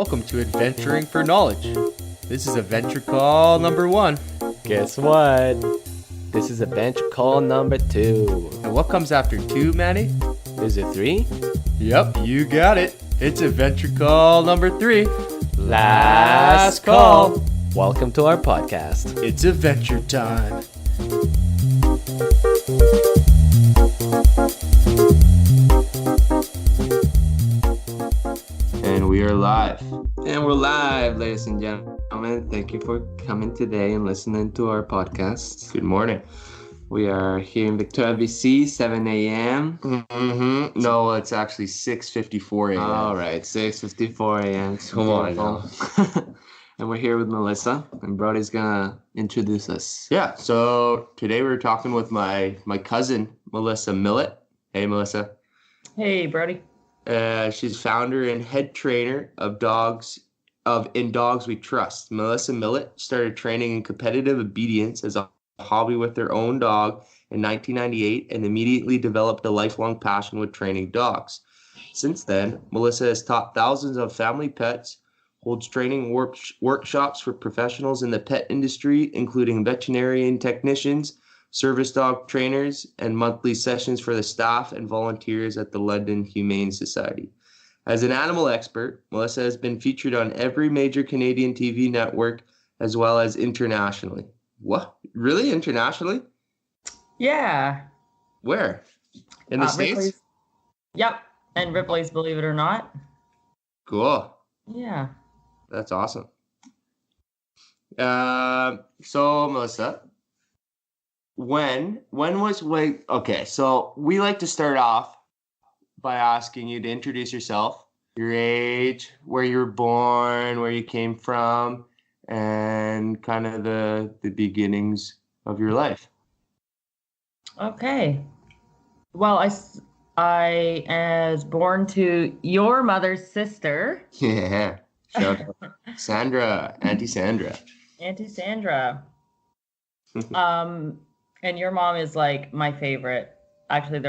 Welcome to Adventuring for Knowledge. This is adventure call number 1. Guess what? This is adventure call number 2. And what comes after 2, Manny? Is it 3? Yep, you got it. It's adventure call number 3. Last call. Welcome to our podcast. It's adventure time. And we are live. And we're live, ladies and gentlemen. Thank you for coming today and listening to our podcast. Good morning. We are here in Victoria, BC, 7 a.m. Mm-hmm. No, it's actually 6:54 a.m. All right, 6:54 a.m. Come on now. And we're here with Mellissa, and Brodi's gonna introduce us. Yeah, so today we're talking with my cousin, Mellissa Millet. Hey, Mellissa. Hey, Brodi. She's founder and head trainer of In Dogs We Trust. Mellissa Millet started training in competitive obedience as a hobby with her own dog in 1998 and immediately developed a lifelong passion with training dogs. Since then, Mellissa has taught thousands of family pets, holds training workshops for professionals in the pet industry, including veterinarian technicians, service dog trainers, and monthly sessions for the staff and volunteers at the London Humane Society. As an animal expert, Mellissa has been featured on every major Canadian TV network as well as internationally. What? Really? Internationally? Yeah. Where? In the States? Ripley's. Yep. And Ripley's, believe it or not. Cool. Yeah. That's awesome. So Mellissa, okay, so we like to start off by asking you to introduce yourself, your age, where you were born, where you came from, and kind of the beginnings of your life. Okay. Well, I was born to your mother's sister. Yeah. Shout out Sandra, Auntie Sandra. Auntie Sandra. And your mom is like my favorite. Actually,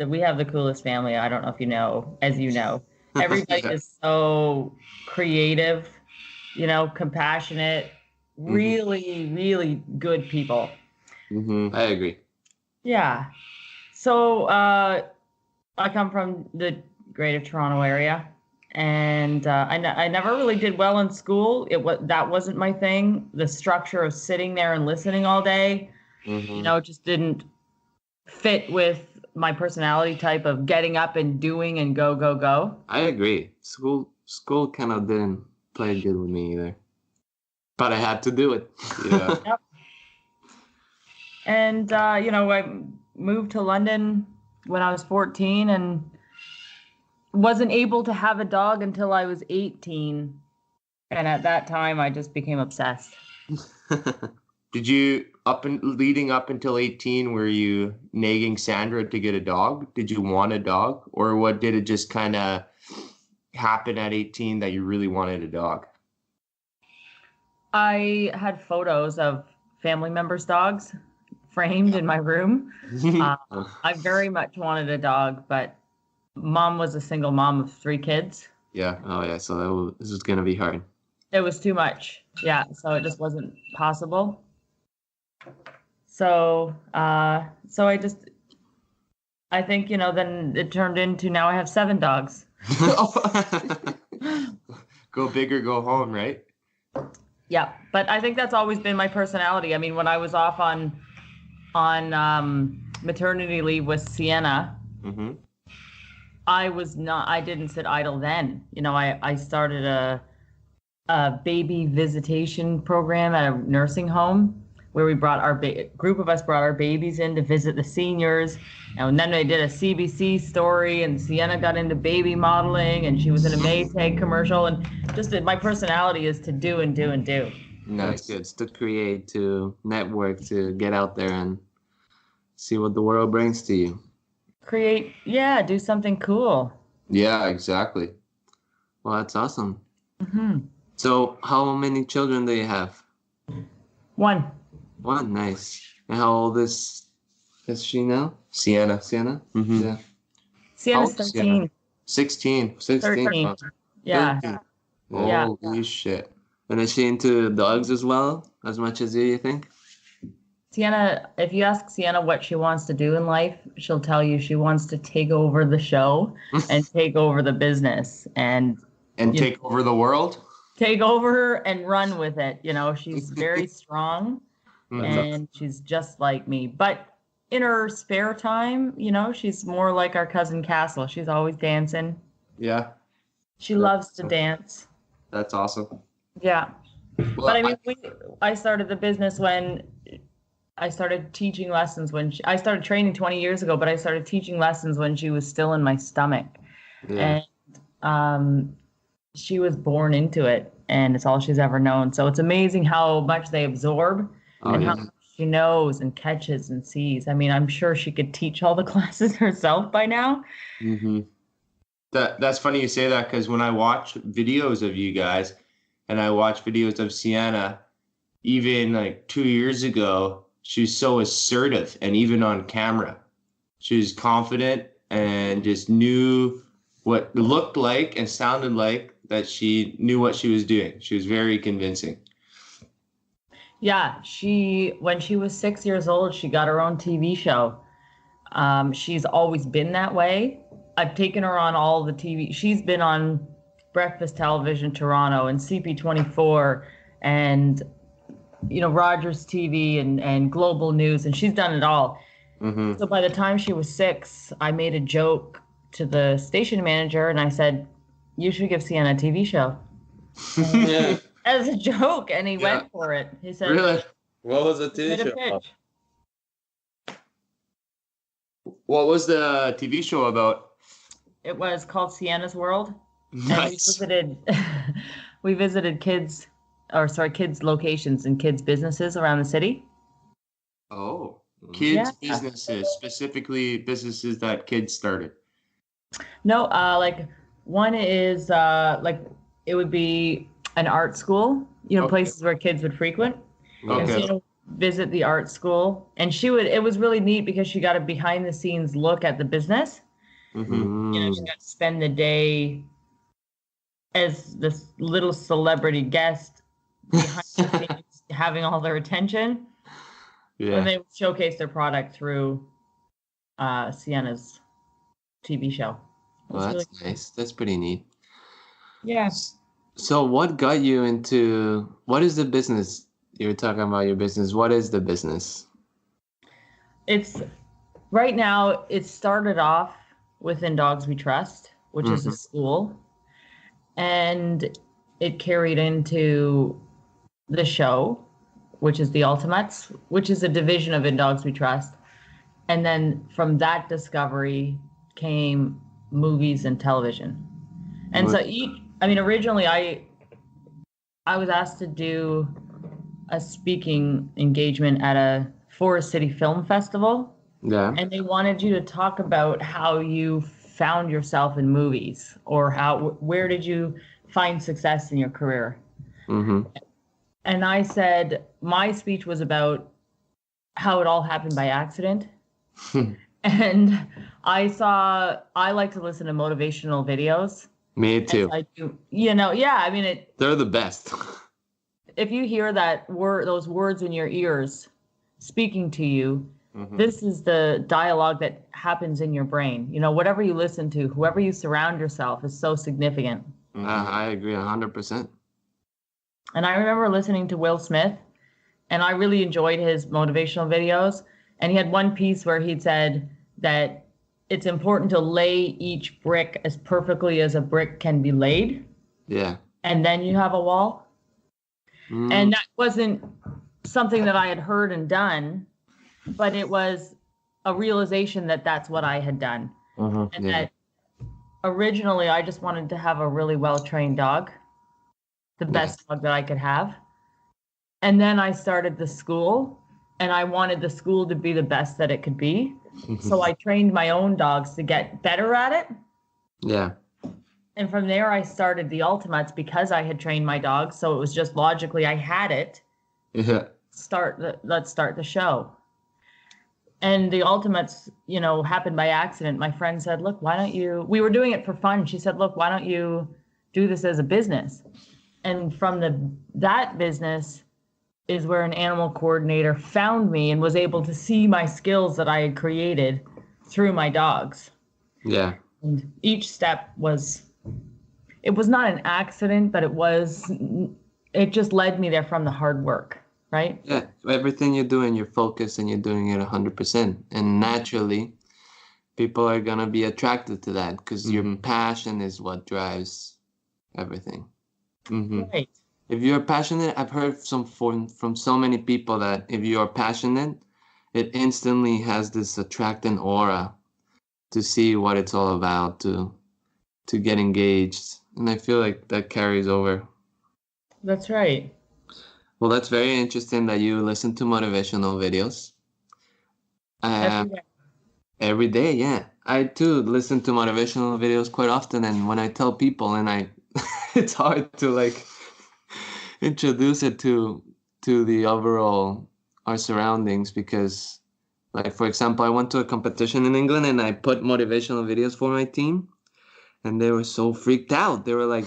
we have the coolest family. I don't know if you know, as you know. Everybody is so creative, compassionate, really, really good people. Mm-hmm. I agree. Yeah. So I come from the Greater Toronto area, and I never really did well in school. That wasn't my thing. The structure of sitting there and listening all day, just didn't fit with my personality type of getting up and doing and go, go, go. I agree. School kind of didn't play good with me either. But I had to do it. Yeah. Yep. And, I moved to London when I was 14 and wasn't able to have a dog until I was 18. And at that time, I just became obsessed. Did you, leading up until 18, were you nagging Sandra to get a dog? Did you want a dog? Or what, did it just kind of happen at 18 that you really wanted a dog? I had photos of family members' dogs framed in my room. I very much wanted a dog, but Mom was a single mom of 3 kids. Yeah. Oh, yeah. So this is going to be hard. It was too much. Yeah. So it just wasn't possible. So I think, then it turned into now I have 7 dogs. Go big or go home, right? Yeah. But I think that's always been my personality. I mean, when I was off on maternity leave with Sienna, Mm-hmm. I didn't sit idle then. I started a baby visitation program at a nursing home where we brought group of us brought our babies in to visit the seniors. And then they did a CBC story, and Sienna got into baby modeling, and she was in a Maytag commercial. And just my personality is to do and do and do. Nice. Good. To create, to network, to get out there and see what the world brings to you. Create, do something cool. Yeah, exactly. Well, that's awesome. Mm-hmm. So how many children do you have? 1. One, nice. And how old is she now? Sienna. Mm-hmm. Yeah. Sienna's How old is 13. 16. 13. Yeah. Yeah. Holy shit. And is she into dogs as well, as much as you think? Sienna, if you ask Sienna what she wants to do in life, she'll tell you she wants to take over the show and take over the business and take over the world. Take over and run with it. You know, she's very strong Mhm. and she's just like me. But in her spare time, you know, she's more like our cousin Castle. She's always dancing. Yeah, She loves to dance. that's awesome. Yeah. Well, But I mean, I started the business when I started teaching lessons I started training 20 years ago, but I started teaching lessons when she was still in my stomach. Yeah. And she was born into it, and it's all she's ever known. So it's amazing how much they absorb and how much she knows and catches and sees. I mean, I'm sure she could teach all the classes herself by now. Mm-hmm. That's funny you say that, because when I watch videos of you guys and I watch videos of Sienna, even like 2 years ago, she's so assertive, and even on camera, she was confident and just knew what it looked like and sounded like that she knew what she was doing. She was very convincing. Yeah, when she was 6 years old, she got her own TV show. She's always been that way. I've taken her on all the TV. She's been on Breakfast Television Toronto and CP24 and, you know, Rogers TV and Global News, and she's done it all. Mm-hmm. So by the time she was 6, I made a joke to the station manager, and I said, "You should give Sienna a TV show." Yeah. As a joke, and he went for it. He said, Really? What was the TV "Made a show? pitch." What was the TV show about? It was called Sienna's World. Nice. And we visited kids locations and kids businesses around the city. Oh, kids' Yeah. businesses, specifically businesses that kids started. No, like one is like it would be an art school, you know, Okay. places where kids would frequent. And Okay. Sienna would visit the art school, and it was really neat because she got a behind the scenes look at the business. Mm-hmm. You know, she got to spend the day as this little celebrity guest behind the scenes, having all their attention. Yeah. And they would showcase their product through Sienna's TV show. It was Well, really that's cool. nice. That's pretty neat. Yeah. So what got you into, what is the business? You were talking about your business. What is the business? It's right now, it started off within Dogs We Trust, which is a school. And it carried into the show, which is the Ultimutts, which is a division of In Dogs We Trust. And then from that discovery came movies and television. And so originally I was asked to do a speaking engagement at a Forest City Film Festival. Yeah. And they wanted you to talk about how you found yourself in movies, or where did you find success in your career? Mm-hmm. And I said, my speech was about how it all happened by accident. And I like to listen to motivational videos. Me too. I do, you know, yeah, I mean, They're the best. if you hear those words in your ears speaking to you, Mhm. this is the dialogue that happens in your brain. You know, whatever you listen to, whoever you surround yourself is so significant. I agree 100%. And I remember listening to Will Smith, and I really enjoyed his motivational videos. And he had one piece where he'd said that it's important to lay each brick as perfectly as a brick can be laid, Yeah. and then you have a wall. Mm. And that wasn't something that I had heard and done, but it was a realization that that's what I had done. And Yeah. that originally I just wanted to have a really well-trained dog, the best dog that I could have. And then I started the school, and I wanted the school to be the best that it could be. So I trained my own dogs to get better at it. Yeah. And from there, I started the Ultimutts because I had trained my dogs. So it was just logically, I had it. Yeah. Let's start the show. And the Ultimutts, you know, happened by accident. My friend said, look, we were doing it for fun. She said, look, why don't you do this as a business? and from that business is where an animal coordinator found me and was able to see my skills that I had created through my dogs. Yeah. And each step was not an accident, but it just led me there from the hard work, right? Yeah. Everything you're doing, you're focused and you're doing it 100%. And naturally, people are going to be attracted to that because your passion is what drives everything. Right. If you're passionate, I've heard from so many people that if you are passionate, it instantly has this attracting aura to see what it's all about, to get engaged. And I feel like that carries over. That's right. Well, that's very interesting that you listen to motivational videos. Every day, yeah. I too listen to motivational videos quite often, and when I tell people, and it's hard to like introduce it to the overall our surroundings because, like, for example, I went to a competition in England and I put motivational videos for my team, and they were so freaked out. They were like,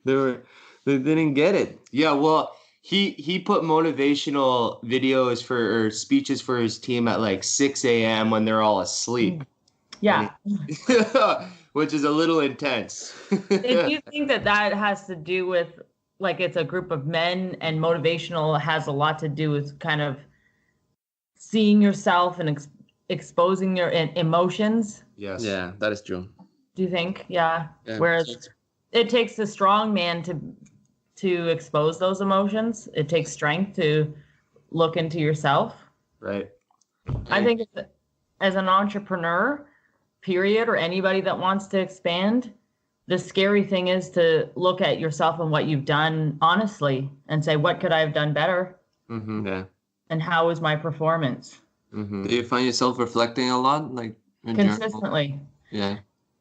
they didn't get it. Yeah, well, he put motivational videos or speeches for his team at like 6 a.m. when they're all asleep. Yeah. Which is a little intense. Do you think that has to do with, like, it's a group of men, and motivational has a lot to do with kind of seeing yourself and exposing your emotions? Yes. Yeah, that is true. Do you think? Yeah. Whereas it takes a strong man to expose those emotions. It takes strength to look into yourself. Right. I think as an entrepreneur, period, or anybody that wants to expand, the scary thing is to look at yourself and what you've done honestly and say, what could I have done better? Yeah. And how is my performance? Do you find yourself reflecting a lot, like consistently? Journal? Yeah.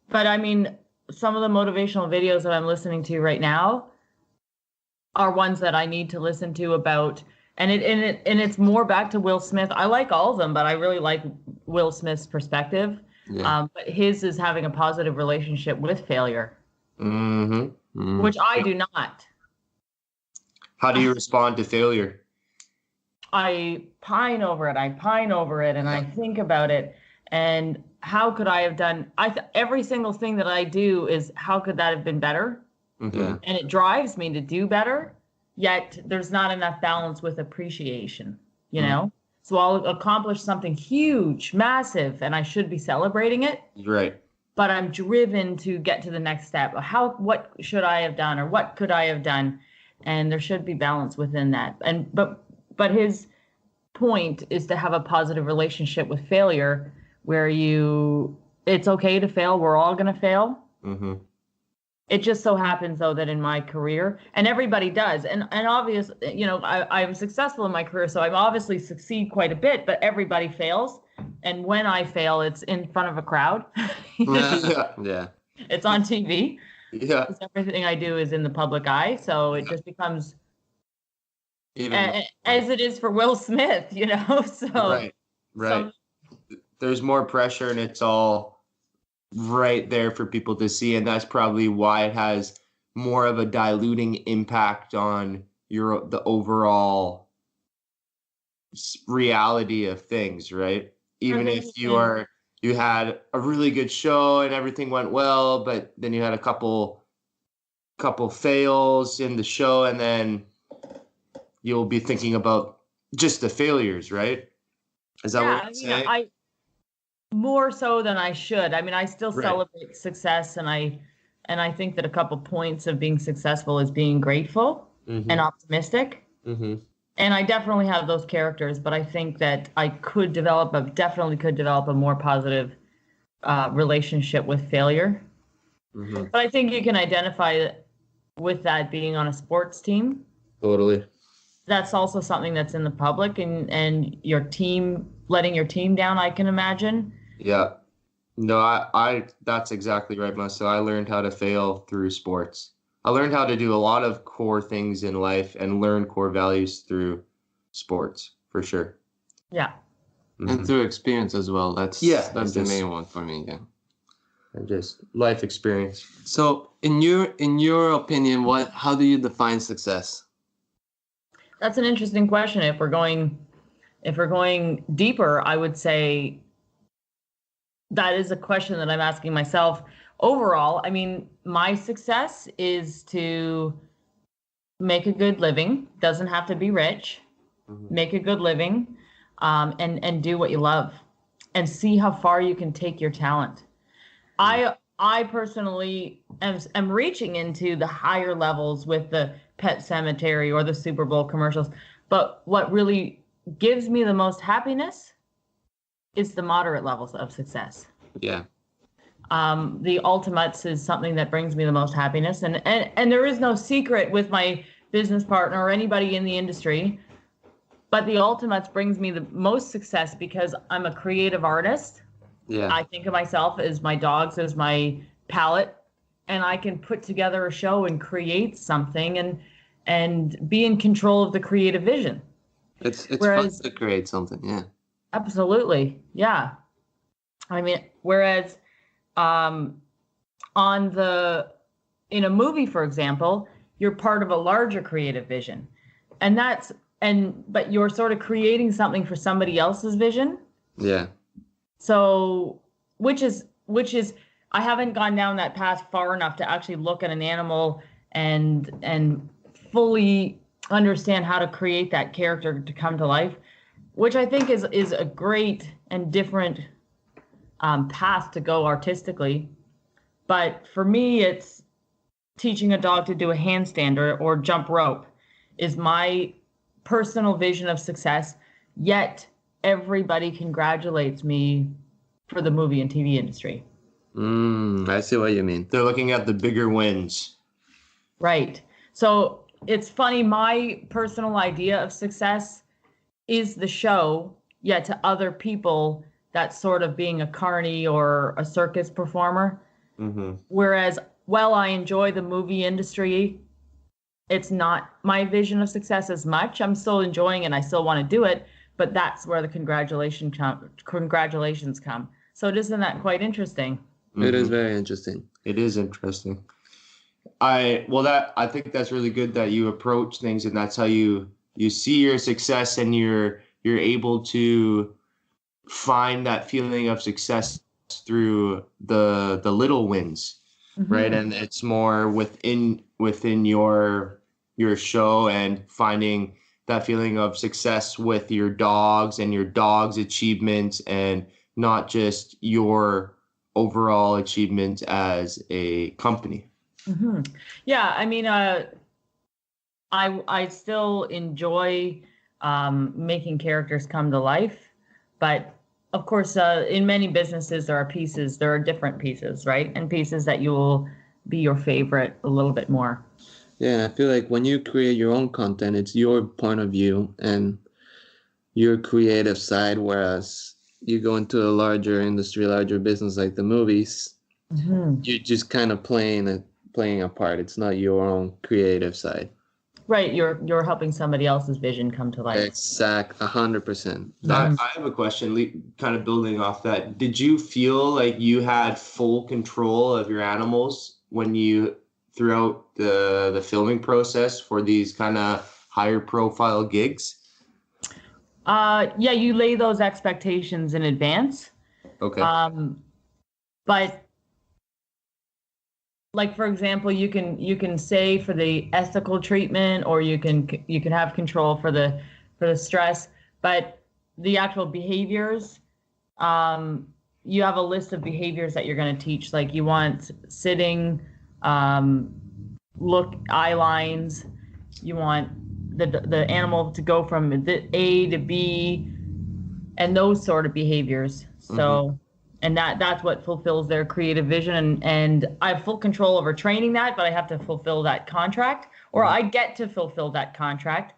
But I mean, some of the motivational videos that I'm listening to right now are ones that I need to listen to about, and it's more back to Will Smith. I like all of them, but I really like Will Smith's perspective. Yeah. But his is having a positive relationship with failure, Mm-hmm. which I do not. How do you respond to failure? I pine over it, and I think about it, and how could I have done? Every single thing that I do is, how could that have been better? Yeah. And it drives me to do better, yet there's not enough balance with appreciation, you know? So I'll accomplish something huge, massive, and I should be celebrating it. Right. But I'm driven to get to the next step. What should I have done, or what could I have done? And there should be balance within that. And but his point is to have a positive relationship with failure, where it's okay to fail. We're all going to fail. It just so happens, though, that in my career, and everybody does, and obvious, I'm successful in my career, so I obviously succeed quite a bit, but everybody fails. And when I fail, it's in front of a crowd. Yeah. It's on TV. Yeah. Because everything I do is in the public eye, so it just becomes as it is for Will Smith, So Right. There's more pressure, and it's all right there for people to see, and that's probably why it has more of a diluting impact on the overall reality of things, right? Even if you had a really good show and everything went well, but then you had a couple fails in the show, and then you'll be thinking about just the failures, right? Is that what you're saying? More so than I should. I mean, I still celebrate success, and I think that a couple points of being successful is being grateful and optimistic. And I definitely have those characters, but I think that I definitely could develop a more positive relationship with failure. But I think you can identify with that being on a sports team. Totally. That's also something that's in the public, and your team, letting your team down, I can imagine. Yeah. No, I that's exactly right, Melissa. I learned how to fail through sports. I learned how to do a lot of core things in life and learn core values through sports, for sure. Yeah. And through experience as well. That's the main one for me, yeah. and just life experience. So, in your opinion, how do you define success? That's an interesting question. If we're going deeper, I would say that is a question that I'm asking myself. Overall, I mean, my success is to make a good living. Doesn't have to be rich. Make a good living, and do what you love, and see how far you can take your talent. I personally am reaching into the higher levels with the Pet Cemetery or the Super Bowl commercials. But what really gives me the most happiness is the moderate levels of success. Yeah. The Ultimutts is something that brings me the most happiness. And there is no secret with my business partner or anybody in the industry. But the Ultimutts brings me the most success because I'm a creative artist. Yeah. I think of myself as my dogs, as my palette, and I can put together a show and create something and be in control of the creative vision. It's fun to create something, yeah. Absolutely, yeah. I mean, whereas in a movie, for example, you're part of a larger creative vision, but you're sort of creating something for somebody else's vision. Yeah. So, which is, I haven't gone down that path far enough to actually look at an animal and fully understand how to create that character to come to life, which I think is a great and different path to go artistically. But for me, it's teaching a dog to do a handstand or jump rope is my personal vision of success, yet everybody congratulates me for the movie and TV industry. I see what you mean. They're looking at the bigger wins. Right. So it's funny, my personal idea of success is the show, yet to other people, that's sort of being a carny or a circus performer. Whereas, while I enjoy the movie industry, it's not my vision of success as much. I'm still enjoying it and I still want to do it, but that's where the congratulations come. So isn't that quite interesting? It is very interesting. It is interesting. I think that's really good that you approach things and that's how you see your success and you're able to find that feeling of success through the little wins, right? And it's more within your show and finding that feeling of success with your dogs and your dog's achievements and not just your overall achievement as a company. Yeah, I mean, I still enjoy making characters come to life, but of course, in many businesses, there are different pieces, right? And pieces that you will be your favorite a little bit more. Yeah, and I feel like when you create your own content, it's your point of view and your creative side, whereas you go into a larger industry, larger business like the movies, you're just kind of playing a part. It's not your own creative side. Right, you're helping somebody else's vision come to life. 100%. I have a question, kind of building off that. Did you feel like you had full control of your animals when you throughout the filming process for these kind of higher profile gigs? Yeah, you lay those expectations in advance. Okay. But like, for example, you can say for the ethical treatment, or you can have control for the stress, but the actual behaviors, you have a list of behaviors that you're going to teach. Like, you want sitting, look, eye lines. You want the animal to go from A to B, and those sort of behaviors. So, and that's what fulfills their creative vision. And I have full control over training that, but I have to fulfill that contract, or I get to fulfill that contract.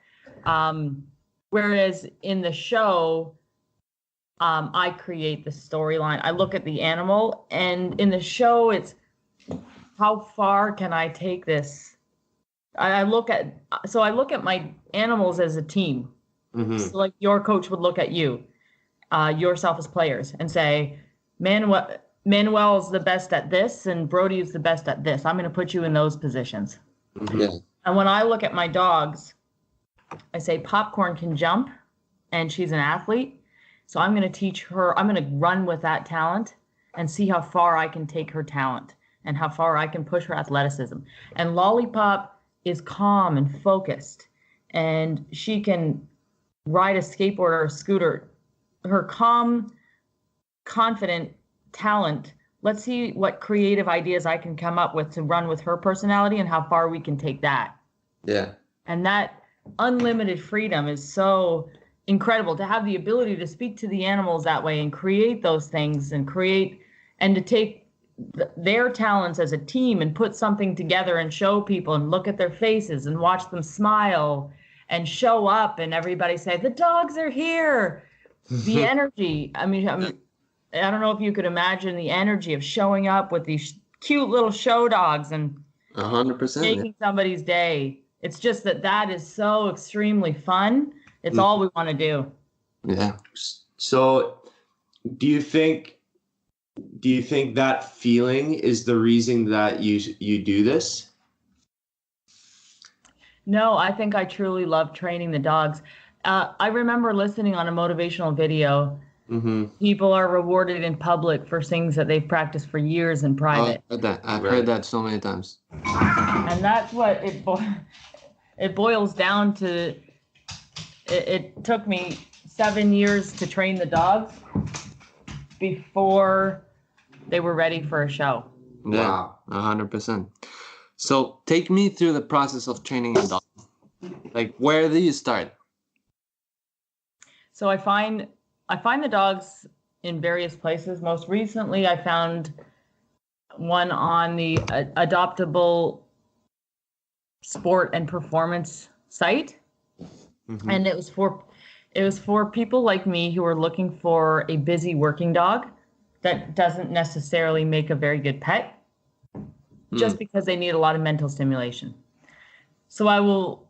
Whereas in the show, I create the storyline. I look at the animal, and in the show, it's how far can I take this? I look at my animals as a team. So like your coach would look at you, yourself as players, and say, man, Manuel's the best at this and Brody is the best at this. I'm going to put you in those positions. Yeah. And when I look at my dogs, I say Popcorn can jump and she's an athlete. So I'm going to teach her, I'm going to run with that talent and see how far I can take her talent and how far I can push her athleticism. And Lollipop is calm and focused, and she can ride a skateboard or a scooter. Her calm, confident talent. Let's see what creative ideas I can come up with to run with her personality and how far we can take that. Yeah. And that unlimited freedom is so incredible, to have the ability to speak to the animals that way and create those things and to take their talents as a team and put something together and show people and look at their faces and watch them smile and show up and everybody say, the dogs are here. The energy. I mean, I don't know if you could imagine the energy of showing up with these cute little show dogs and 100%. making somebody's day. It's just that is so extremely fun. It's all we want to do. Yeah. So do you think that feeling is the reason that you do this? No, I think I truly love training the dogs. I remember listening on a motivational video. Mm-hmm. People are rewarded in public for things that they've practiced for years in private. I've heard that so many times. And that's what it boils down to. It took me 7 years to train the dogs before they were ready for a show. Yeah, Wow. 100%. So take me through the process of training a dog. Like, where do you start? So I find the dogs in various places. Most recently, I found one on the Adoptable Sport and Performance site, and it was for people like me who are looking for a busy working dog that doesn't necessarily make a very good pet, just because they need a lot of mental stimulation. So I will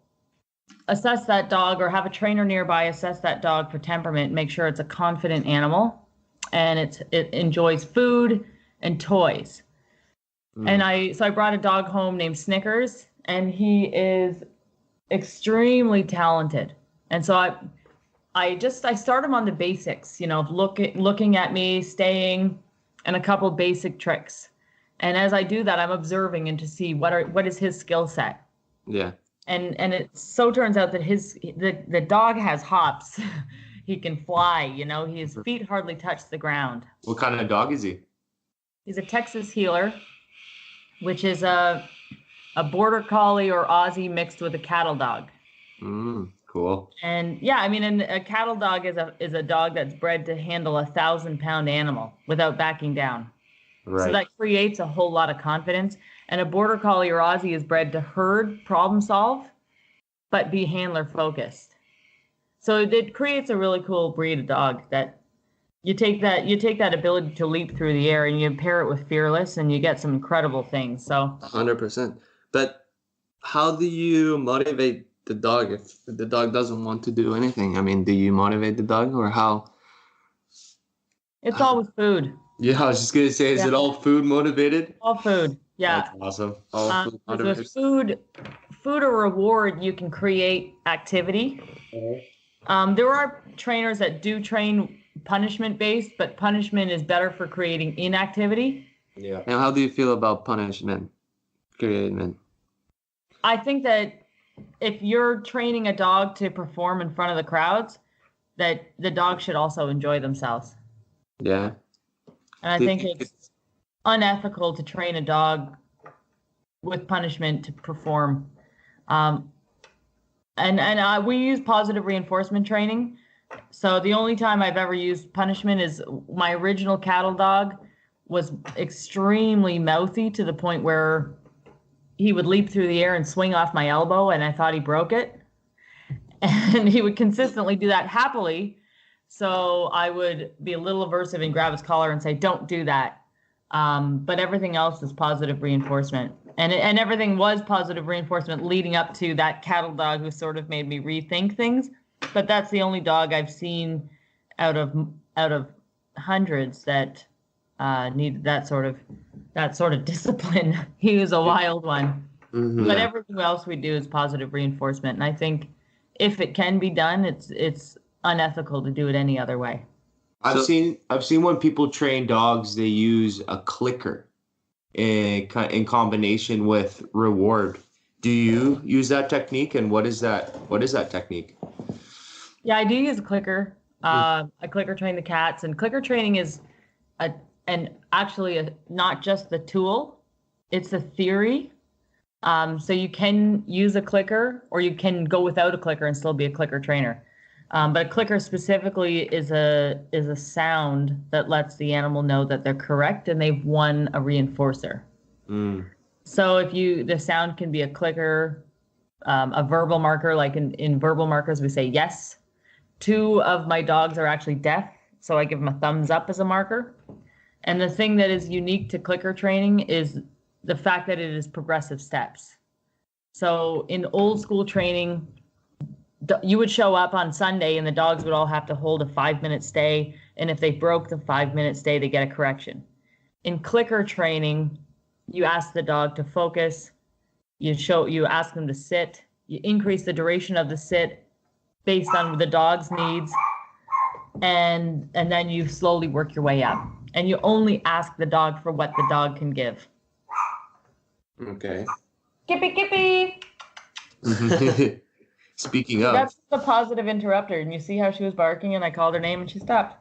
assess that dog or have a trainer nearby assess that dog for temperament, make sure it's a confident animal and it enjoys food and toys. And I brought a dog home named Snickers, and he is extremely talented. And so I start him on the basics, looking at me, staying, and a couple basic tricks. And as I do that, I'm observing and to see what is his skill set. Yeah. And it so turns out that the dog has hops. He can fly, his feet hardly touch the ground. What kind of dog is he? He's a Texas Healer, which is a border collie or Aussie mixed with a cattle dog. Cool. And yeah, I mean, and a cattle dog is a dog that's bred to handle 1,000-pound animal without backing down. Right. So that creates a whole lot of confidence. And a border collie or Aussie is bred to herd, problem solve, but be handler focused. So it creates a really cool breed of dog that you take that ability to leap through the air and you pair it with fearless and you get some incredible things. So 100%. But how do you motivate the dog if the dog doesn't want to do anything? I mean, do you motivate the dog or how? It's all with food. Yeah, I was just gonna say, is it all food motivated? All food. Yeah. That's awesome. All food With food or reward, you can create activity. There are trainers that do train punishment based, but punishment is better for creating inactivity. Yeah. And how do you feel about punishment? Creating. I think that if you're training a dog to perform in front of the crowds, that the dog should also enjoy themselves. Yeah. And I think it's unethical to train a dog with punishment to perform. We use positive reinforcement training. So the only time I've ever used punishment is my original cattle dog was extremely mouthy to the point where he would leap through the air and swing off my elbow, and I thought he broke it. And he would consistently do that happily. So I would be a little aversive and grab his collar and say, don't do that. But everything else is positive reinforcement. And everything was positive reinforcement leading up to that cattle dog who sort of made me rethink things. But that's the only dog I've seen out of hundreds that needed that sort of discipline. He was a wild one. Mhm. But everything else we do is positive reinforcement. And I think if it can be done, it's unethical to do it any other way. I've seen when people train dogs, they use a clicker in combination with reward. Do you use that technique? And what is that? What is that technique? Yeah, I do use a clicker. I clicker train the cats, and clicker training is not just the tool, it's a theory. So you can use a clicker, or you can go without a clicker and still be a clicker trainer. But a clicker specifically is a sound that lets the animal know that they're correct and they've won a reinforcer. So the sound can be a clicker, a verbal marker, like in verbal markers we say yes. 2 of my dogs are actually deaf, so I give them a thumbs up as a marker. And the thing that is unique to clicker training is the fact that it is progressive steps. So in old school training, you would show up on Sunday and the dogs would all have to hold a 5-minute stay. And if they broke the 5-minute stay, they get a correction. In clicker training, you ask the dog to focus. You ask them to sit. You increase the duration of the sit based on the dog's needs. And then you slowly work your way up. And you only ask the dog for what the dog can give. Okay. Kippy, kippy. Speaking of, That's the positive interrupter. And you see how she was barking and I called her name and she stopped.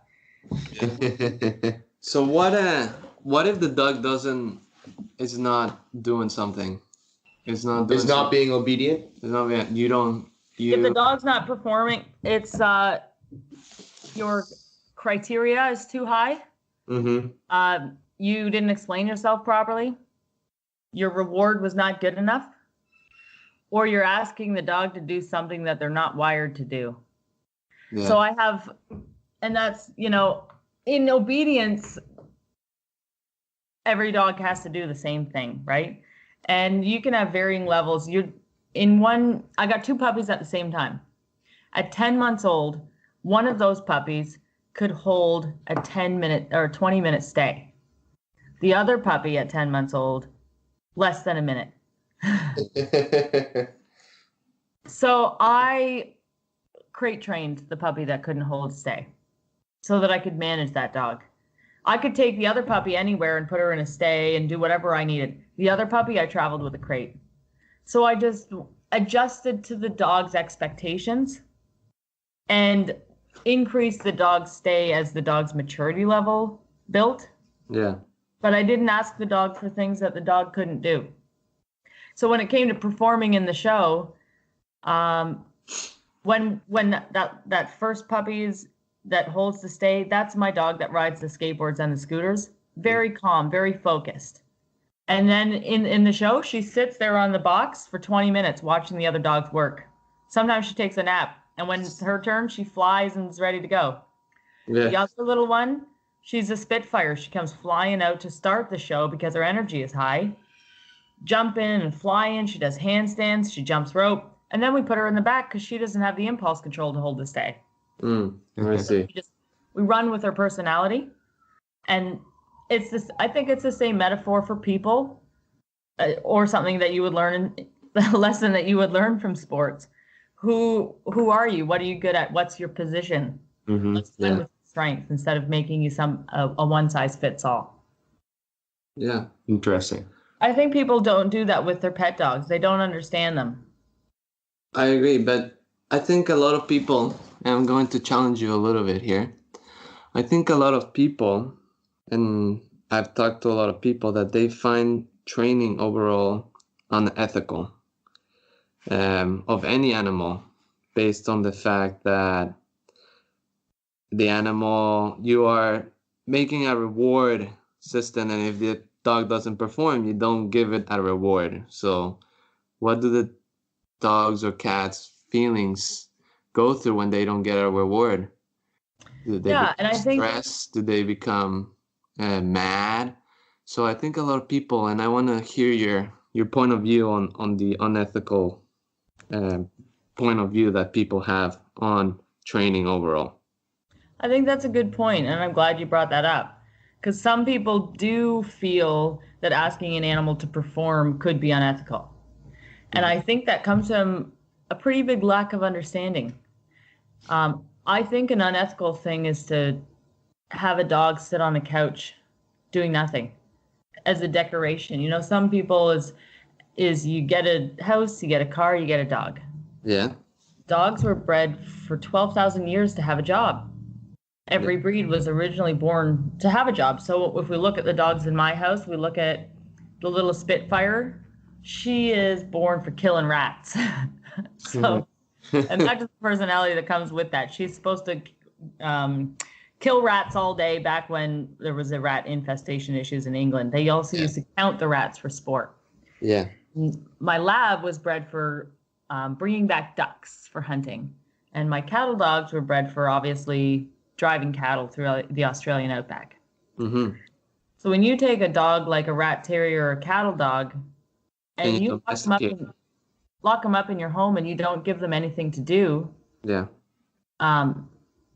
So what if the dog is not doing something? It's not being obedient. It's not being, If the dog's not performing, it's your criteria is too high. Mm-hmm. You didn't explain yourself properly. Your reward was not good enough. Or you're asking the dog to do something that they're not wired to do. Yeah. So and that's, in obedience, every dog has to do the same thing, right? And you can have varying levels. I got 2 puppies at the same time. At 10 months old, one of those puppies could hold a 10-minute or 20-minute stay. The other puppy at 10 months old, less than a minute. So I crate trained the puppy that couldn't hold stay so that I could manage that dog. I could take the other puppy anywhere and put her in a stay and do whatever I needed. The other puppy, I traveled with a crate. So I just adjusted to the dog's expectations and increased the dog's stay as the dog's maturity level built. Yeah. But I didn't ask the dog for things that the dog couldn't do. So when it came to performing in the show, when that first puppy that holds the stay, that's my dog that rides the skateboards and the scooters. Very calm, very focused. And then in the show, she sits there on the box for 20 minutes watching the other dogs work. Sometimes she takes a nap. And when it's her turn, she flies and is ready to go. Yeah. The other little one, she's a Spitfire. She comes flying out to start the show because her energy is high. Jump in and fly in. She does handstands. She jumps rope. And then we put her in the back because she doesn't have the impulse control to hold the stay. I see. We run with her personality. And I think it's the same metaphor for people or something that you would learn the lesson that you would learn from sports. Who are you? What are you good at? What's your position? Mm-hmm. Let's play with strength instead of making you a one size fits all. Yeah. Interesting. I think people don't do that with their pet dogs. They don't understand them. I agree, but I think a lot of people, and I'm going to challenge you a little bit here. I think a lot of people, and I've talked to a lot of people, that they find training overall unethical of any animal, based on the fact that the animal, you are making a reward system, and if the dog doesn't perform, you don't give it a reward. So what do the dogs or cats' feelings go through when they don't get a reward? Do they become stressed? Do they become mad? So I think a lot of people, and I want to hear your point of view on the unethical point of view that people have on training overall. I think that's a good point, and I'm glad you brought that up. because some people do feel that asking an animal to perform could be unethical. And I think that comes from a pretty big lack of understanding. I think an unethical thing is to have a dog sit on a couch doing nothing as a decoration. You know, some people is you get a house, you get a car, you get a dog. Yeah. Dogs were bred for 12,000 years to have a job. Every breed was originally born to have a job. So if we look at the dogs in my house, we look at the little Spitfire. She is born for killing rats. So, and that's just the personality that comes with that. She's supposed to kill rats all day back when there was a rat infestation issues in England. They also used to count the rats for sport. Yeah. My lab was bred for bringing back ducks for hunting. And my cattle dogs were bred for obviously driving cattle through the Australian outback. Mm-hmm. So when you take a dog like a rat terrier or a cattle dog and you lock them up in your home and you don't give them anything to do,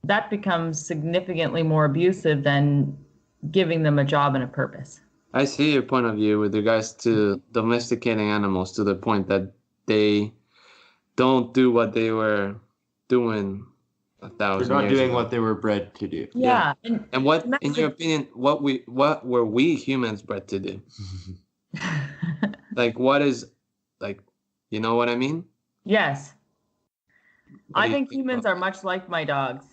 that becomes significantly more abusive than giving them a job and a purpose. I see your point of view with regards to domesticating animals to the point that they don't do what they were doing 1,000 years They're not doing ago. what they were bred to do. Yeah. And what, in your opinion, what were we humans bred to do? Like, what is, like, you know what I mean? Yes. What I do you think humans are much like my dogs.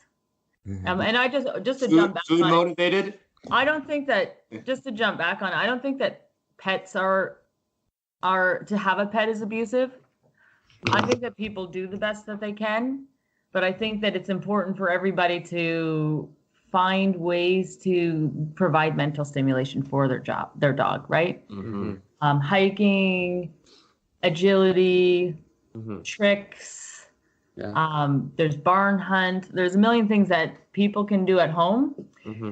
And I just to Food, jump back food on, motivated? I don't think that, just to jump back on, I don't think that pets are to have a pet is abusive. I think that people do the best that they can, but I think that it's important for everybody to find ways to provide mental stimulation for their dog, right? Mm-hmm. Hiking, agility, tricks. Yeah. There's barn hunt. There's a million things that people can do at home.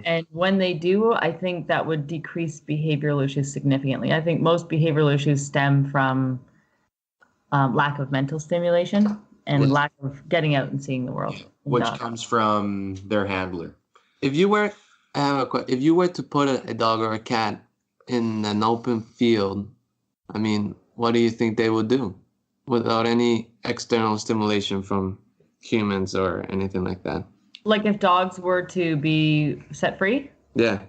And when they do, I think that would decrease behavioral issues significantly. I think most behavioral issues stem from lack of mental stimulation and lack of getting out and seeing the world. Which comes from their handler. If you were to put a dog or a cat in an open field, I mean, what do you think they would do without any external stimulation from humans or anything like that? Like if dogs were to be set free? Yeah.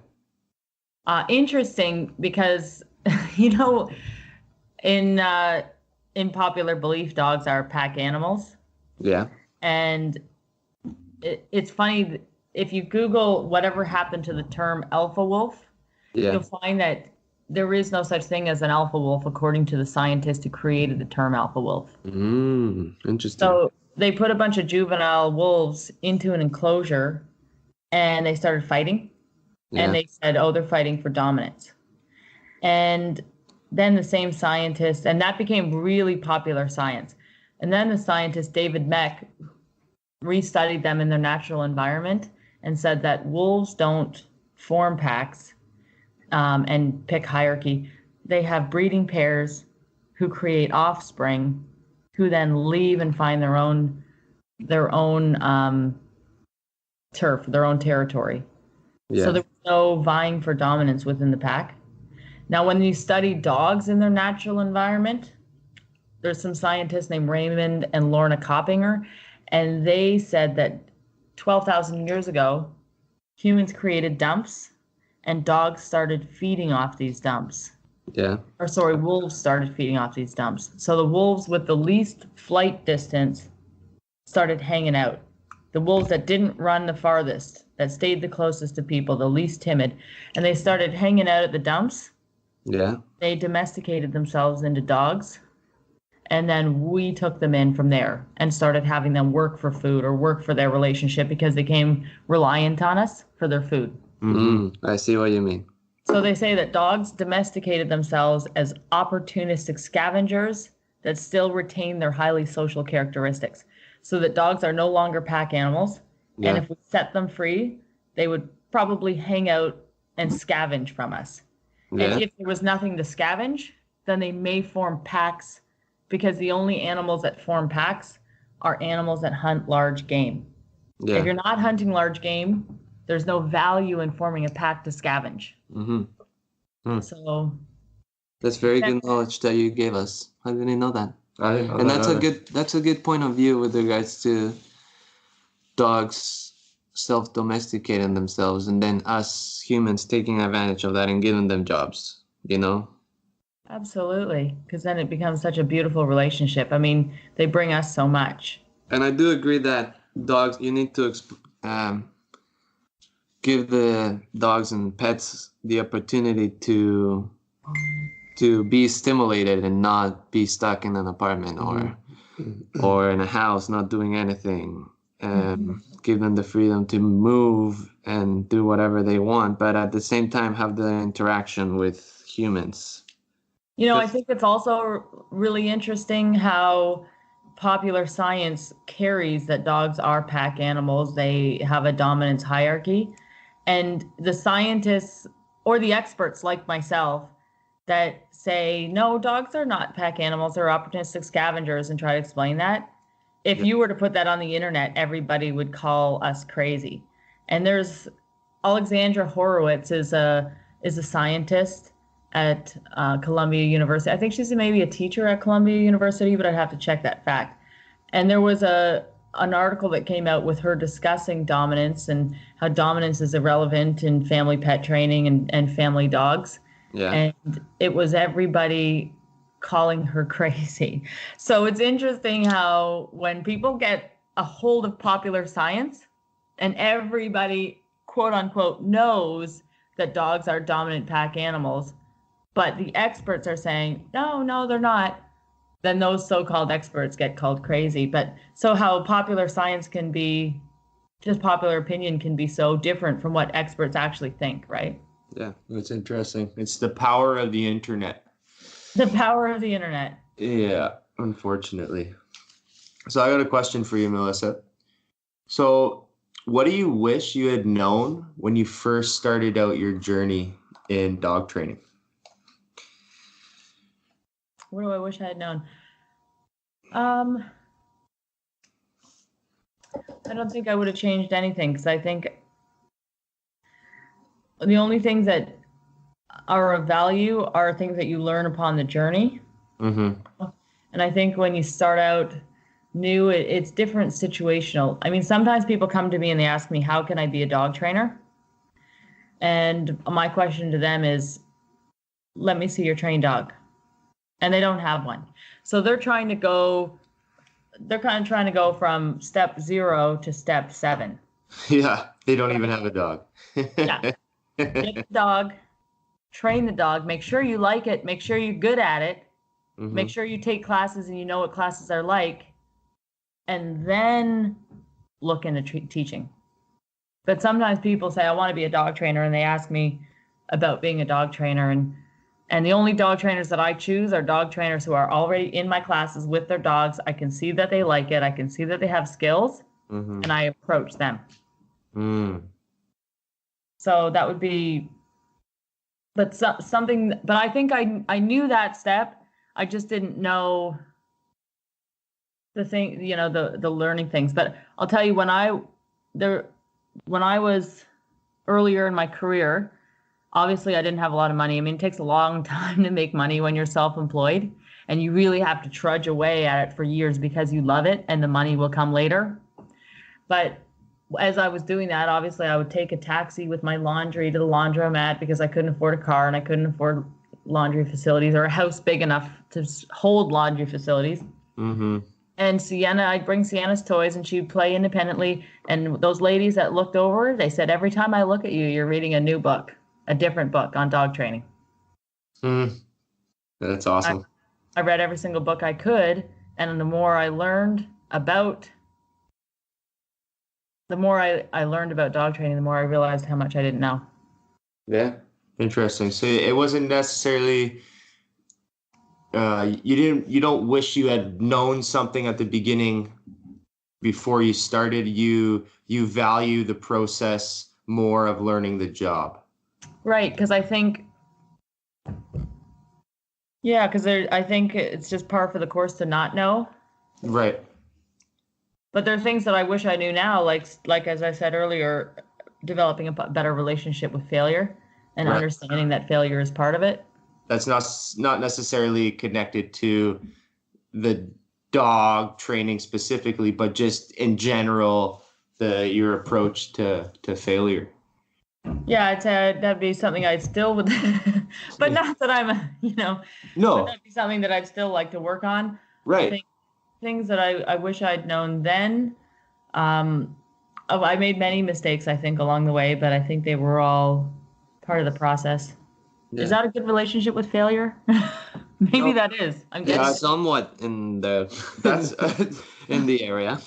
Interesting, because you know, in popular belief, dogs are pack animals. Yeah. And it's funny, if you Google whatever happened to the term alpha wolf, you'll find that there is no such thing as an alpha wolf, according to the scientist who created the term alpha wolf. Interesting. So they put a bunch of juvenile wolves into an enclosure and they started fighting. And they said, oh, they're fighting for dominance. And then the same scientist, and that became really popular science. And then the scientist, David Meck, restudied them in their natural environment and said that wolves don't form packs and pick hierarchy. They have breeding pairs who create offspring, who then leave and find their own turf, their own territory. So there was no vying for dominance within the pack. Now, when you study dogs in their natural environment, there's some scientists named Raymond and Lorna Coppinger, and they said that 12,000 years ago, humans created dumps, and dogs started feeding off these dumps. Wolves started feeding off these dumps. So the wolves with the least flight distance started hanging out. The wolves that didn't run the farthest, that stayed the closest to people, the least timid, and they started hanging out at the dumps. They domesticated themselves into dogs, and then we took them in from there and started having them work for food or work for their relationship because they became reliant on us for their food. I see what you mean. So they say that dogs domesticated themselves as opportunistic scavengers that still retain their highly social characteristics, so that dogs are no longer pack animals. And if we set them free, they would probably hang out and scavenge from us. And if there was nothing to scavenge, then they may form packs, because the only animals that form packs are animals that hunt large game. If you're not hunting large game, there's no value in forming a pack to scavenge. So that's very good knowledge that you gave us. I didn't know that. I didn't know And that that's a good point of view with regards to dogs self-domesticating themselves, and then us humans taking advantage of that and giving them jobs, you know? absolutely, because then it becomes such a beautiful relationship. I mean, they bring us so much. And I do agree that dogs, you need to give the dogs and pets the opportunity to be stimulated and not be stuck in an apartment or in a house not doing anything. Give them the freedom to move and do whatever they want, but at the same time have the interaction with humans. You know, I think it's also really interesting how popular science carries that dogs are pack animals. They have a dominance hierarchy. And the scientists or the experts like myself that say, no, dogs are not pack animals, they're opportunistic scavengers, and try to explain that. If you were to put that on the internet, everybody would call us crazy. And there's Alexandra Horowitz is a scientist at Columbia University. I think she's maybe a teacher at Columbia University, but I'd have to check that fact. And there was an article that came out with her discussing dominance and how dominance is irrelevant in family pet training and family dogs. Yeah. And it was everybody calling her crazy. So it's interesting how when people get a hold of popular science and everybody, quote unquote, knows that dogs are dominant pack animals, but the experts are saying, no, they're not, then those so-called experts get called crazy. But so how popular science can be, just popular opinion can be so different from what experts actually think, right? Yeah. That's interesting. It's the power of the internet. The power of the internet. Yeah, unfortunately. So I got a question for you, Mellissa. So what do you wish you had known when you first started out your journey in dog training? What do I wish I had known? I don't think I would have changed anything, because I think the only things that are of value are things that you learn upon the journey. And I think when you start out new, it's different situational. I mean, sometimes people come to me and they ask me, how can I be a dog trainer? And my question to them is, let me see your trained dog. And they don't have one. So they're kind of trying to go from step 0 to step 7. Yeah, they don't even have a dog. Yeah. Get the dog, train the dog, make sure you like it, make sure you're good at it, make sure you take classes and you know what classes are like, and then look into teaching. But sometimes people say, I want to be a dog trainer, and they ask me about being a dog trainer, and the only dog trainers that I choose are dog trainers who are already in my classes with their dogs. I can see that they like it, I can see that they have skills, and I approach them. So that would be, but something, but I think I knew that step. I just didn't know the thing, you know, the learning things. But I'll tell you, when I was earlier in my career, obviously I didn't have a lot of money. I mean, it takes a long time to make money when you're self-employed, and you really have to trudge away at it for years because you love it, and the money will come later. But as I was doing that, obviously I would take a taxi with my laundry to the laundromat because I couldn't afford a car and I couldn't afford laundry facilities or a house big enough to hold laundry facilities. And Sienna, I'd bring Sienna's toys and she'd play independently. And those ladies that looked over, they said, every time I look at you, you're reading a new book, a different book on dog training. That's awesome. I read every single book I could. And the more I learned about dog training, the more I realized how much I didn't know. Yeah, interesting. So it wasn't necessarily you don't wish you had known something at the beginning before you started. You value the process more of learning the job. Right, because I think I think it's just par for the course to not know. Right. But there are things that I wish I knew now, like as I said earlier, developing a better relationship with failure and Right. understanding that failure is part of it. That's not necessarily connected to the dog training specifically, but just in general, your approach to failure. Yeah, I'd say that'd be something I still would, but not that I'm, but No, that'd be something that I'd still like to work on. I right. think things that I wish I'd known then. I made many mistakes, I think, along the way, but I think they were all part of the process. Yeah. Is that a good relationship with failure? Maybe that is. I'm Yeah, guessing. somewhat in the That's in the area.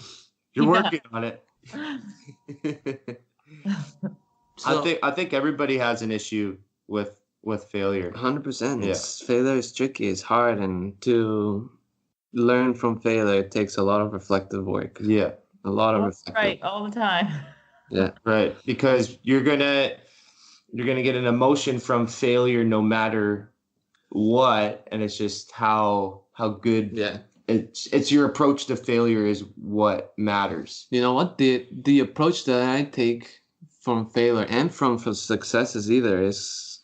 you're Yeah. working on it. So, I think everybody has an issue with failure. 100%. Yeah. Failure is tricky. It's hard, and to learn from failure takes a lot of reflective work. Yeah, A lot of That's reflective. right, all the time. Yeah. right. Because you're gonna get an emotion from failure no matter what, and it's just how good. Yeah. It's your approach to failure is what matters. You know what? The approach that I take from failure and from successes either is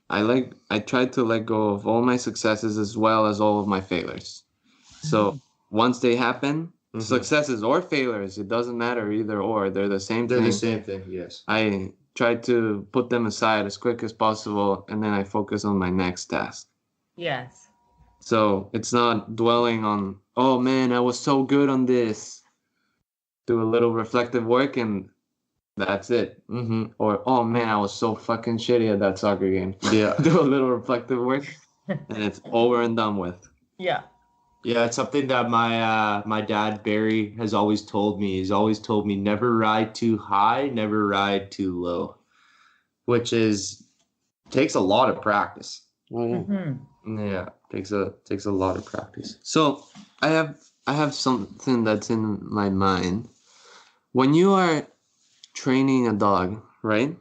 I try to let go of all my successes as well as all of my failures. So once they happen, Mhm. successes or failures, it doesn't matter either or. They're the same They're thing. the same thing. Yes. I try to put them aside as quick as possible, and then I focus on my next task. Yes. So it's not dwelling on, oh man, I was so good on this. Do a little reflective work and that's it. Mm-hmm. Or, oh man, I was so fucking shitty at that soccer game. Yeah. Do a little reflective work and it's over and done with. Yeah. Yeah, it's something that my dad Barry has always told me. He's always told me never ride too high, never ride too low, which takes a lot of practice. Hmm. Yeah, takes a lot of practice. So I have something that's in my mind. When you are training a dog, right?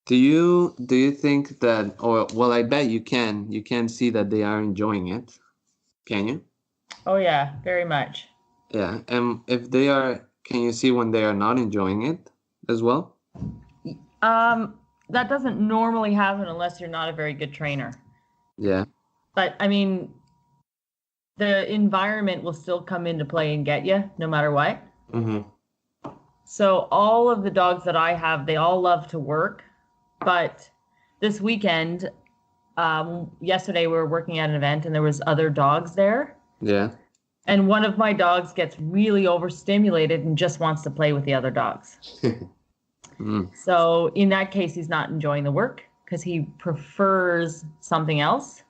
Do you think that, or well, I bet you can see that they are enjoying it. Can you? Oh yeah, very much. Yeah. And if they are, can you see when they are not enjoying it as well? That doesn't normally happen unless you're not a very good trainer. Yeah. But I mean, the environment will still come into play and get you no matter what. Mm-hmm. So all of the dogs that I have, they all love to work. But this weekend, yesterday we were working at an event and there was other dogs there. Yeah. And one of my dogs gets really overstimulated and just wants to play with the other dogs. Mm. So in that case, he's not enjoying the work because he prefers something else,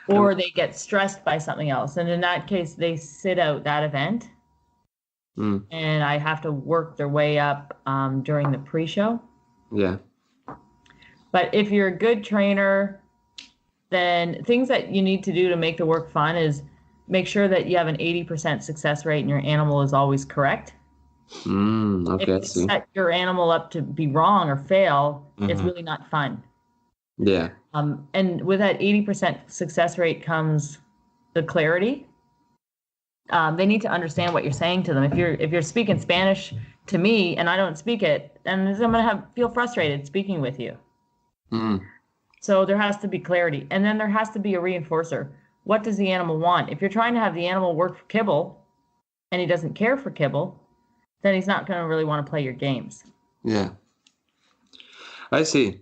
or they get stressed by something else. And in that case, they sit out that event. Mm. And I have to work their way up during the pre-show. Yeah. But if you're a good trainer, then things that you need to do to make the work fun is make sure that you have an 80% success rate and your animal is always correct. Okay, I If you see. set your animal up to be wrong or fail, it's Mhm. really not fun. Yeah. And with that 80% success rate comes the clarity. They need to understand what you're saying to them. If you're speaking Spanish to me and I don't speak it, then I'm gonna feel frustrated speaking with you. Mm. So there has to be clarity, and then there has to be a reinforcer. What does the animal want? If you're trying to have the animal work for kibble, and he doesn't care for kibble, then he's not gonna really want to play your games. Yeah. I see.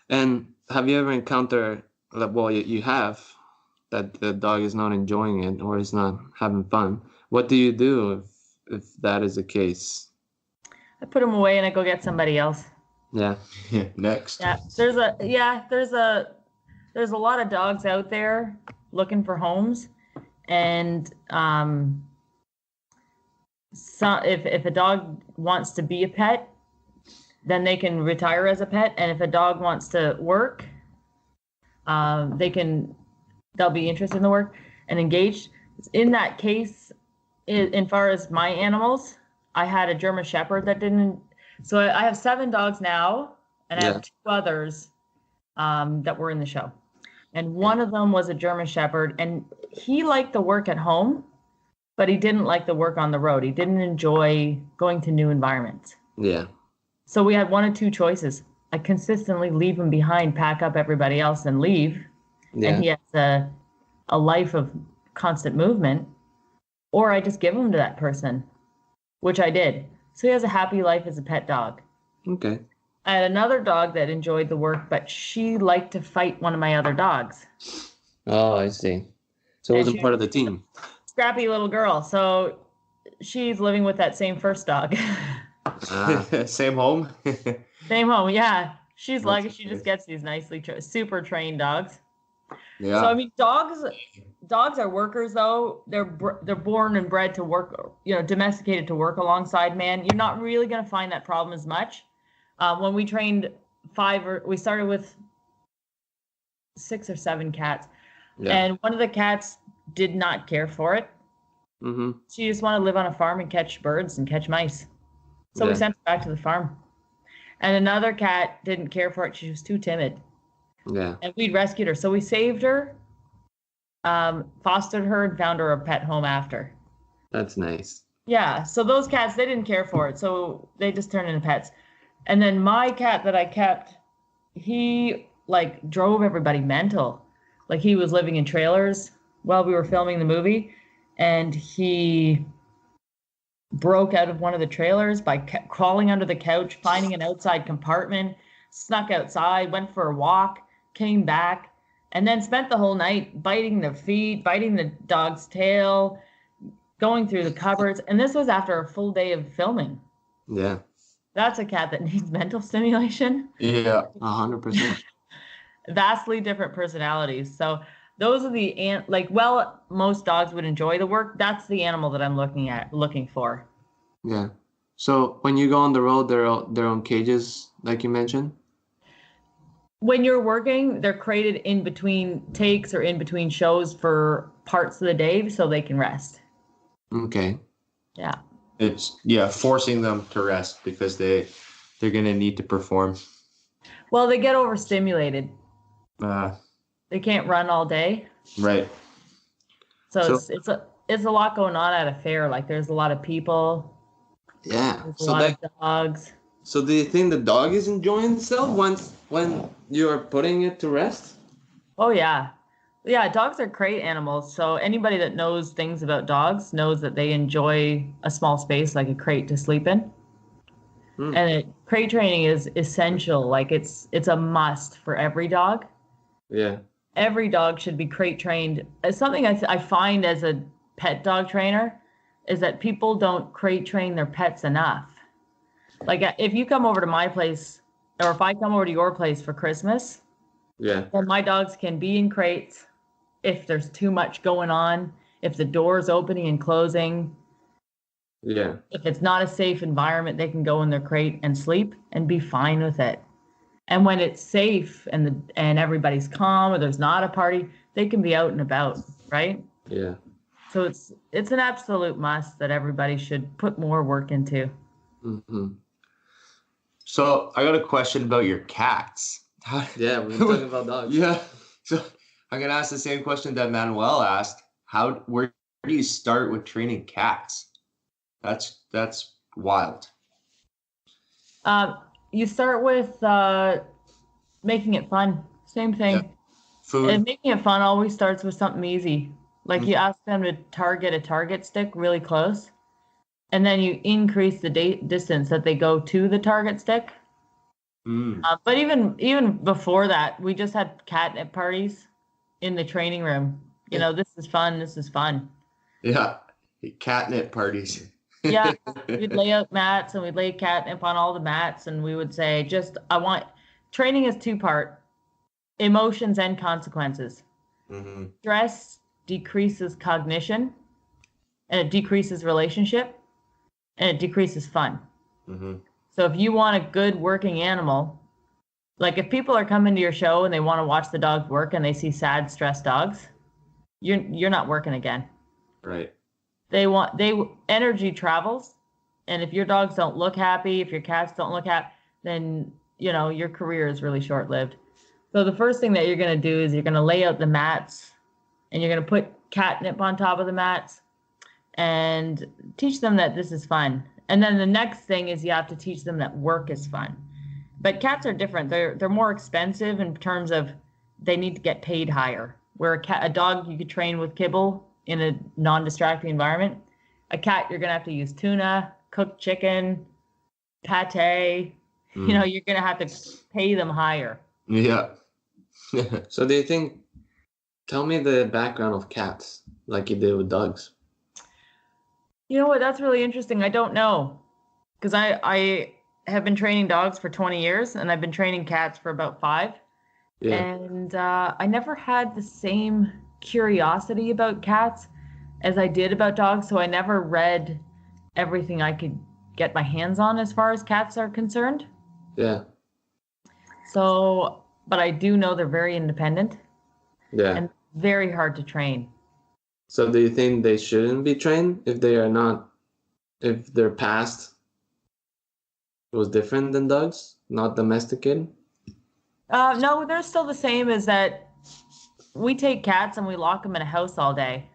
And have you ever encountered, well, you have, that the dog is not enjoying it or is not having fun? What do you do if that is the case? I put him away and I go get somebody else. Yeah. Next. Yeah, there's a lot of dogs out there looking for homes, and so if a dog wants to be a pet, then they can retire as a pet, and if a dog wants to work, they'll be interested in the work and engaged. In that case, in far as my animals, I had a German Shepherd that didn't. So I have 7 dogs now, and I have 2 others that were in the show. And one of them was a German Shepherd, and he liked the work at home, but he didn't like the work on the road. He didn't enjoy going to new environments. Yeah. So we had one of two choices. I consistently leave him behind, pack up everybody else, and leave. Yeah. And he has a life of constant movement. Or I just give him to that person, which I did. So he has a happy life as a pet dog. Okay. I had another dog that enjoyed the work, but she liked to fight one of my other dogs. Oh, I see. So it And wasn't she part of the team. Scrappy little girl. So she's living with that same first dog. Same home. Same home, yeah. She's That's lucky she okay. just gets these nicely super trained dogs. Yeah. So I mean, dogs are workers though. They're born and bred to work, domesticated to work alongside man. You're not really going to find that problem as much. When we trained we started with 6 or 7 cats, Yeah. and one of the cats did not care for it. Mm-hmm. She just wanted to live on a farm and catch birds and catch mice. So we Yeah. sent her back to the farm. And another cat didn't care for it. She was too timid. Yeah. And we'd rescued her. So we saved her, fostered her, and found her a pet home after. That's nice. Yeah. So those cats, they didn't care for it. So they just turned into pets. And then my cat that I kept, he drove everybody mental. Like he was living in trailers while we were filming the movie. And he broke out of one of the trailers by crawling under the couch, finding an outside compartment, snuck outside, went for a walk, came back, and then spent the whole night biting the feet, biting the dog's tail, going through the cupboards. And this was after a full day of filming. Yeah. That's a cat that needs mental stimulation. Yeah. 100%. Vastly different personalities. So those are most dogs would enjoy the work. That's the animal that I'm looking for. Yeah. So when you go on the road, they're their own cages, like you mentioned? When you're working, they're crated in between takes or in between shows for parts of the day so they can rest. Okay. Yeah. It's forcing them to rest because they're gonna need to perform. Well, they get overstimulated. They can't run all day. Right. So it's a lot going on at a fair. Like there's a lot of people. Yeah. There's a lot of dogs. So do you think the dog is enjoying itself when you're putting it to rest? Oh yeah. Yeah, dogs are crate animals. So anybody that knows things about dogs knows that they enjoy a small space like a crate to sleep in. And crate training is essential. Like it's a must for every dog. Yeah. Every dog should be crate trained. It's something I find as a pet dog trainer is that people don't crate train their pets enough. Like if you come over to my place or if I come over to your place for Christmas, Yeah. then my dogs can be in crates if there's too much going on, if the door's opening and closing, Yeah. if it's not a safe environment, they can go in their crate and sleep and be fine with it. And when it's safe and everybody's calm or there's not a party, they can be out and about, right? Yeah. So it's an absolute must that everybody should put more work into. Mm-hmm. So I got a question about your cats. Yeah, we're talking about dogs. Yeah. So I'm gonna ask the same question that Manuel asked. Where do you start with training cats? That's wild. You start with making it fun. Same thing. Yeah. Food. And making it fun always starts with something easy. Like you ask them to target a target stick really close, and then you increase the distance that they go to the target stick. But even before that, we just had catnip parties in the training room. This is fun. This is fun. Yeah. Catnip parties. Yeah, we'd lay out mats and we'd lay catnip on all the mats, and we would say, training is 2-part, emotions and consequences. Mm-hmm. Stress decreases cognition, and it decreases relationship, and it decreases fun. Mm-hmm. So if you want a good working animal, like if people are coming to your show and they want to watch the dogs work and they see sad, stressed dogs, you're not working again. Right. Energy travels, and if your dogs don't look happy, if your cats don't look happy, then your career is really short-lived. So the first thing that you're going to do is you're going to lay out the mats, and you're going to put catnip on top of the mats and teach them that this is fun. And then the next thing is you have to teach them that work is fun. But cats are different. They're more expensive in terms of they need to get paid higher. Where a dog you could train with kibble in a non-distracting environment. A cat, you're going to have to use tuna, cooked chicken, pate. You know, you're going to have to pay them higher. Yeah. So do you think, tell me the background of cats, like you did with dogs. You know what? That's really interesting. I don't know. Because I have been training dogs for 20 years, and I've been training cats for about 5. Yeah. And I never had the same curiosity about cats as I did about dogs. So I never read everything I could get my hands on as far as cats are concerned. Yeah. So, but I do know they're very independent. Yeah. And very hard to train. So do you think they shouldn't be trained if they are not, if their past was different than dogs, not domesticated? No, they're still the same as that. We take cats and we lock them in a house all day.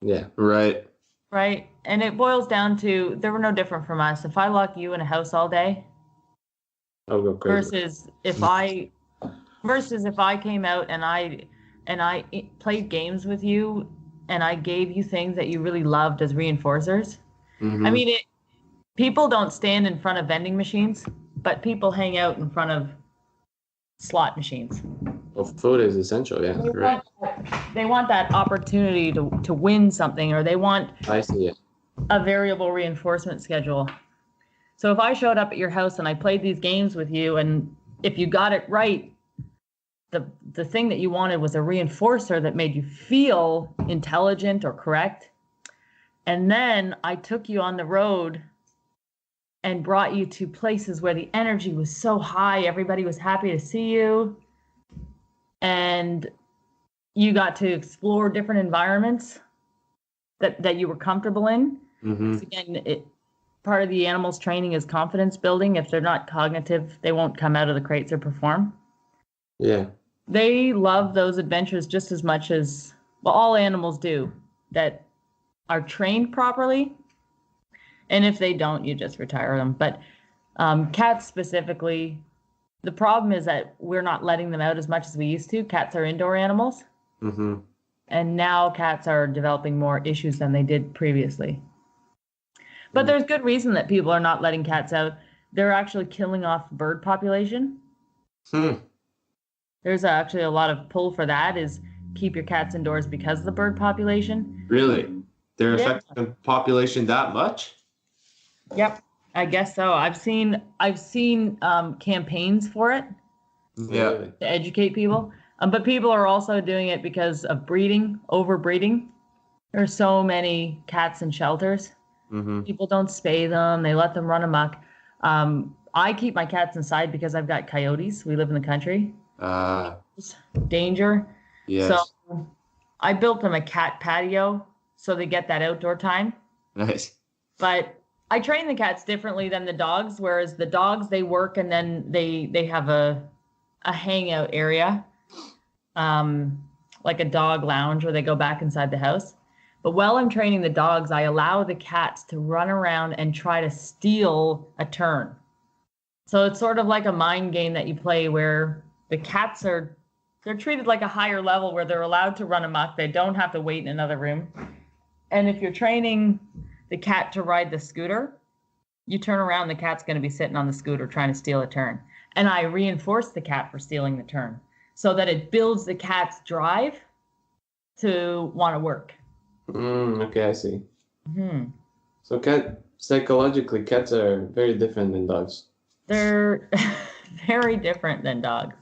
Yeah. Right. Right. And it boils down to, they were no different from us. If I lock you in a house all day, I'll go crazy. versus if I came out and I played games with you and I gave you things that you really loved as reinforcers. Mm-hmm. I mean, people don't stand in front of vending machines, but people hang out in front of slot machines. Well, food is essential, yeah. They want that opportunity to win something, or they want I see it. a variable reinforcement schedule. So if I showed up at your house and I played these games with you, and if you got it right, the thing that you wanted was a reinforcer that made you feel intelligent or correct. And then I took you on the road and brought you to places where the energy was so high, everybody was happy to see you, and you got to explore different environments that you were comfortable in. Mm-hmm. Again, part of the animal's training is confidence building. If they're not cognitive, they won't come out of the crates or perform. Yeah. They love those adventures just as much as, well, all animals do that are trained properly. And if they don't, you just retire them. But cats specifically, the problem is that we're not letting them out as much as we used to. Cats are indoor animals. Mm-hmm. And now cats are developing more issues than they did previously. But there's good reason that people are not letting cats out. They're actually killing off bird population. There's actually a lot of pull for that, is keep your cats indoors because of the bird population. Really? They're Yeah. affecting the population that much? Yep, I guess so. I've seen campaigns for it Yeah. to educate people. But people are also doing it because of breeding, overbreeding. There's so many cats in shelters. Mm-hmm. People don't spay them. They let them run amok. I keep my cats inside because I've got coyotes. We live in the country. Danger. Yes. So I built them a cat patio so they get that outdoor time. Nice. But I train the cats differently than the dogs, whereas the dogs, they work and then they have a hangout area, like a dog lounge where they go back inside the house. But while I'm training the dogs, I allow the cats to run around and try to steal a turn. So it's sort of like a mind game that you play where the cats they're treated like a higher level where they're allowed to run amok. They don't have to wait in another room. And if you're training the cat to ride the scooter, you turn around, the cat's going to be sitting on the scooter trying to steal a turn. And I reinforce the cat for stealing the turn so that it builds the cat's drive to want to work. Okay, I see. Mm-hmm. So psychologically, cats are very different than dogs. They're very different than dogs.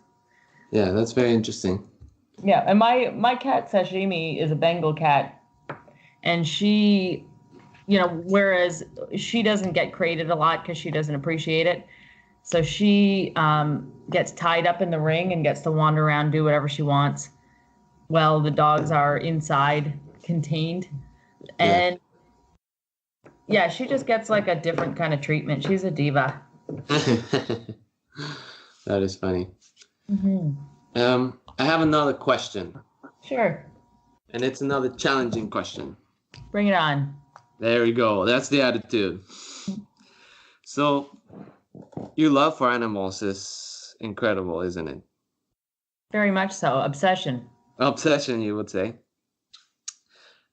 Yeah, that's very interesting. Yeah, and my cat Sashimi is a Bengal cat, and she, whereas she doesn't get crated a lot because she doesn't appreciate it, so she gets tied up in the ring and gets to wander around, do whatever she wants, while the dogs are inside, contained, and yeah, she just gets like a different kind of treatment. She's a diva. That is funny. Mm-hmm. I have another question. Sure. And it's another challenging question. Bring it on. There we go. That's the attitude. So your love for animals is incredible, isn't it? Very much so. Obsession. Obsession, you would say.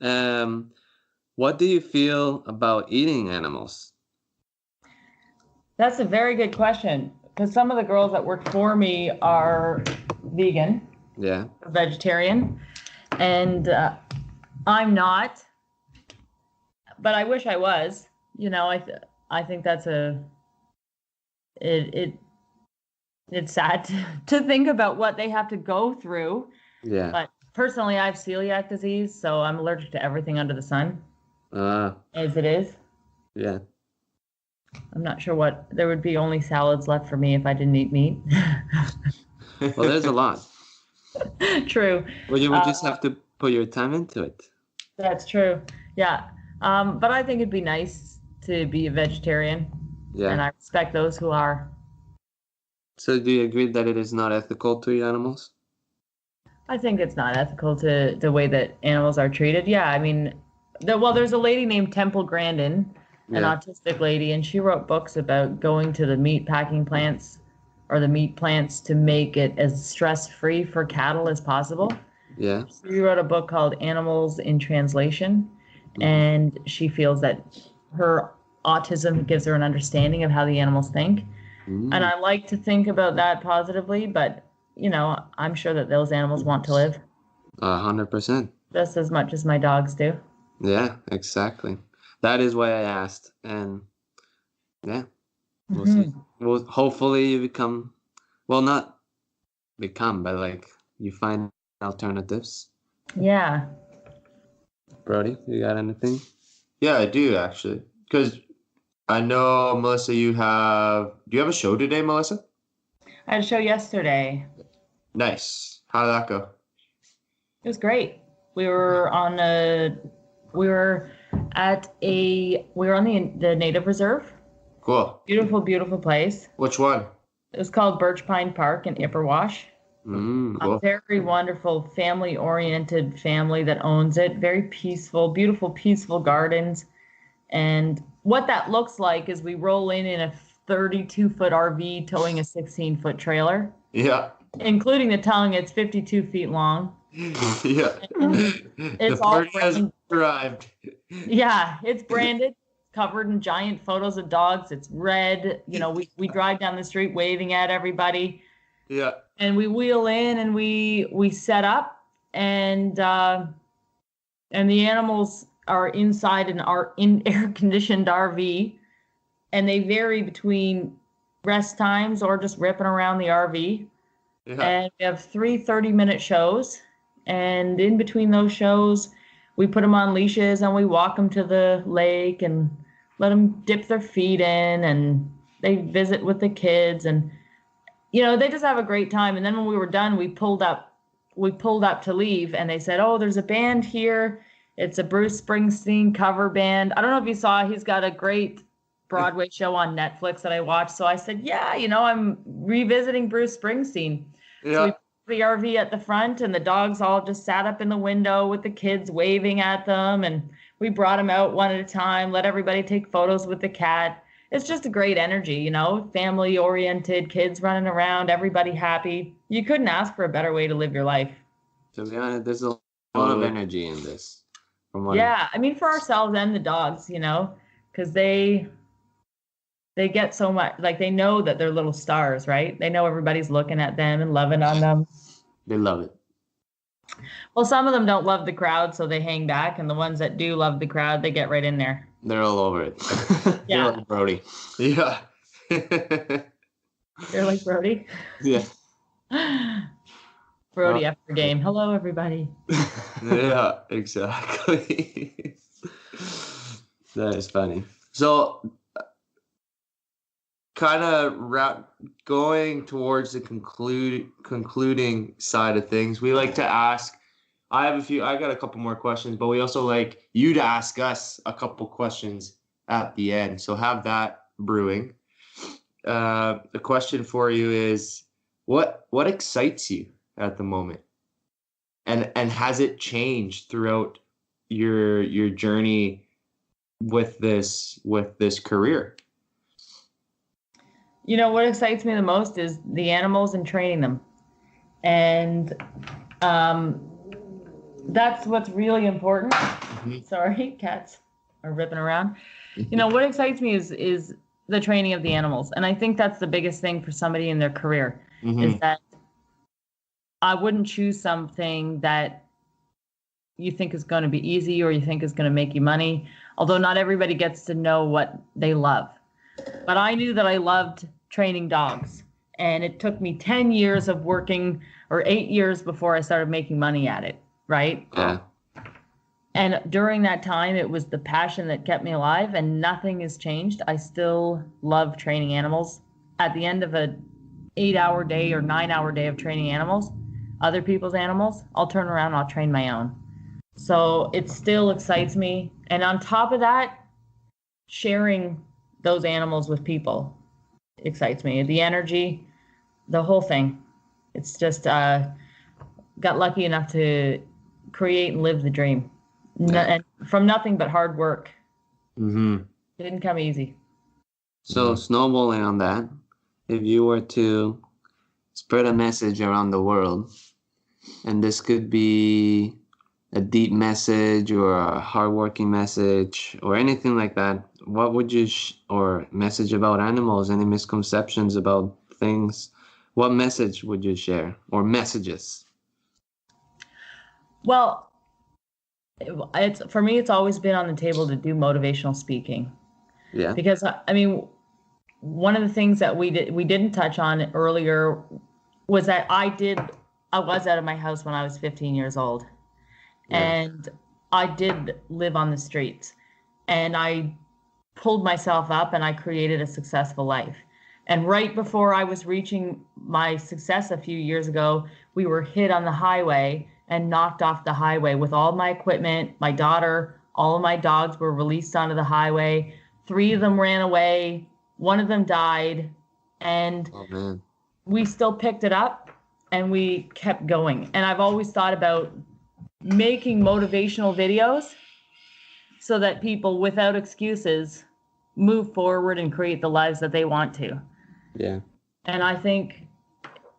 What do you feel about eating animals? That's a very good question, because some of the girls that work for me are vegan, Yeah. vegetarian, and I'm not, but I wish I was. You know, I think that's it's sad to think about what they have to go through. Yeah. But personally, I have celiac disease, so I'm allergic to everything under the sun, as it is. Yeah. I'm not sure what there would be only salads left for me if I didn't eat meat. Well, there's a lot. True. Well, you would just have to put your time into it. That's true. Yeah. But I think it'd be nice to be a vegetarian. Yeah. And I respect those who are. So do you agree that it is not ethical to eat animals? I think it's not ethical to the way that animals are treated. Yeah, I mean, there's a lady named Temple Grandin, an autistic lady, and she wrote books about going to the meat packing plants or the meat plants to make it as stress-free for cattle as possible. Yeah. She wrote a book called Animals in Translation, and she feels that her autism gives her an understanding of how the animals think. And I like to think about that positively, but, you know, I'm sure that those animals want to live 100%. just as much as my dogs do. Yeah, exactly. That is why I asked. And yeah, we'll see. Well, hopefully you become, well, not become, but like you find alternatives. Yeah. Brody, you got anything? Yeah, I do actually. Because I know, Mellissa, do you have a show today, Mellissa? I had a show yesterday. Nice. How did that go? It was great. We were on the native reserve. Cool. Beautiful, beautiful place. Which one? It was called Birch Pine Park in Ipperwash. Cool. A very wonderful family-oriented family that owns it. Very peaceful, beautiful, peaceful gardens. And what that looks like is we roll in a 32-foot RV towing a 16-foot trailer. Yeah. Including the tongue, it's 52 feet long. Yeah. It's the all party has arrived. Yeah, it's branded, covered in giant photos of dogs. It's red. You know, we drive down the street waving at everybody. Yeah. And we wheel in and we set up, and the animals are inside an air-conditioned RV, and they vary between rest times or just ripping around the RV. Yeah. And we have 3 30-minute shows, and in between those shows, we put them on leashes and we walk them to the lake and let them dip their feet in, and they visit with the kids, and you know, they just have a great time. And then when we were done, we pulled up to leave, and they said, "Oh, there's a band here. It's a Bruce Springsteen cover band." I don't know if you saw, he's got a great Broadway show on Netflix that I watched. So I said, "Yeah, you know, I'm revisiting Bruce Springsteen." Yeah. So we put the RV at the front, and the dogs all just sat up in the window with the kids waving at them, and we brought them out one at a time, let everybody take photos with the cat. It's just a great energy, you know, family-oriented, kids running around, everybody happy. You couldn't ask for a better way to live your life. To be honest, there's a lot of energy in this. Yeah, I mean, for ourselves and the dogs, you know, because they get so much, like, they know that they're little stars, right? They know everybody's looking at them and loving on them. They love it. Well, some of them don't love the crowd, so they hang back, and the ones that do love the crowd, they get right in there. They're all over it. Yeah. They're like Brody. Yeah. They're like Brody? Yeah. Brody after game. Hello, everybody. Yeah, exactly. That is funny. So, kind of going towards the concluding side of things, we like to ask, I got a couple more questions, but we also like you to ask us a couple questions at the end. So have that brewing. The question for you is, what excites you at the moment? And has it changed throughout your journey with this career? You know, what excites me the most is the animals and training them. And that's what's really important. Sorry, cats are ripping around. You know, what excites me is the training of the animals. And I think that's the biggest thing for somebody in their career is that I wouldn't choose something that you think is going to be easy or you think is going to make you money, although not everybody gets to know what they love. But I knew that I loved training dogs, and it took me 10 years of working, or 8 years before I started making money at it, right? Yeah. And during that time, it was the passion that kept me alive, and nothing has changed. I still love training animals. At the end of an 8-hour day or 9-hour day of training animals, other people's animals, I'll turn around and I'll train my own. So it still excites me. And on top of that, sharing those animals with people excites me. The energy, the whole thing. It's just got lucky enough to create and live the dream. And from nothing but hard work. It didn't come easy. So snowballing on that, if you were to spread a message around the world, and this could be a deep message or a hardworking message or anything like that, what would you or message about animals, any misconceptions about things, what message would you share, or messages? Well, it's for me, it's always been on the table to do motivational speaking. Yeah. Because I mean, one of the things that we didn't touch on earlier was that I was out of my house when I was 15 years old. And I did live on the streets, and I pulled myself up and I created a successful life. And right before I was reaching my success a few years ago, we were hit on the highway and knocked off the highway with all my equipment. My daughter, all of my dogs were released onto the highway. 3 of them ran away. 1 of them died. And we still picked it up and we kept going. And I've always thought about making motivational videos so that people without excuses move forward and create the lives that they want to. Yeah. And I think,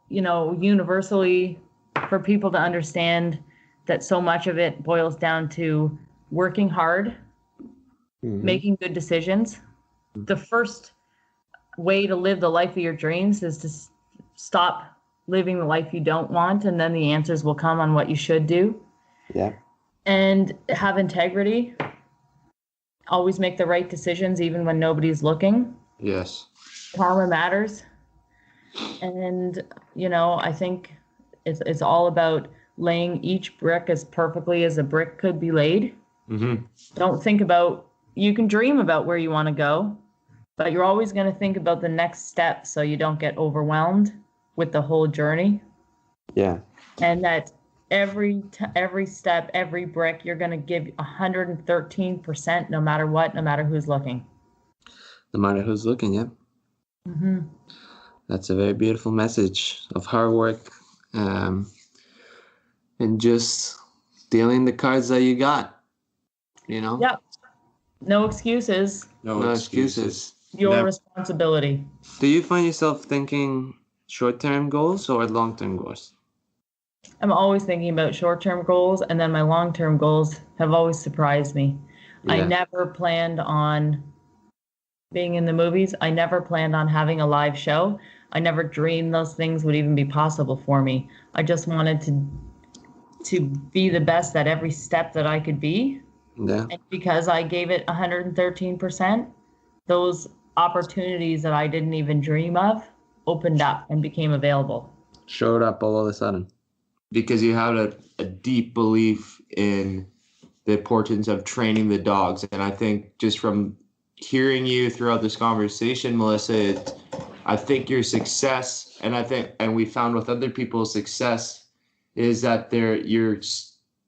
you know, universally for people to understand that so much of it boils down to working hard, making good decisions. The first way to live the life of your dreams is to stop living the life you don't want, and then the answers will come on what you should do. Yeah. And have integrity. Always make the right decisions even when nobody's looking. Yes. Karma matters. And, you know, I think it's all about laying each brick as perfectly as a brick could be laid. Don't think about, you can dream about where you want to go, but you're always going to think about the next step so you don't get overwhelmed with the whole journey. Yeah. And that every step, every brick, you're going to give 113% no matter what, no matter who's looking. No matter who's looking, yeah. That's a very beautiful message of hard work, and just dealing the cards that you got, you know? Yep. No excuses. No excuses. Your responsibility. Do you find yourself thinking short-term goals or long-term goals? I'm always thinking about short-term goals, and then my long-term goals have always surprised me. Yeah. I never planned on being in the movies. I never planned on having a live show. I never dreamed those things would even be possible for me. I just wanted to be the best at every step that I could be. Yeah. And because I gave it 113%, those opportunities that I didn't even dream of opened up and became available. Showed up all of a sudden. Because you have a deep belief in the importance of training the dogs. And I think just from hearing you throughout this conversation, Mellissa, I think your success, and we found with other people's success, is that you're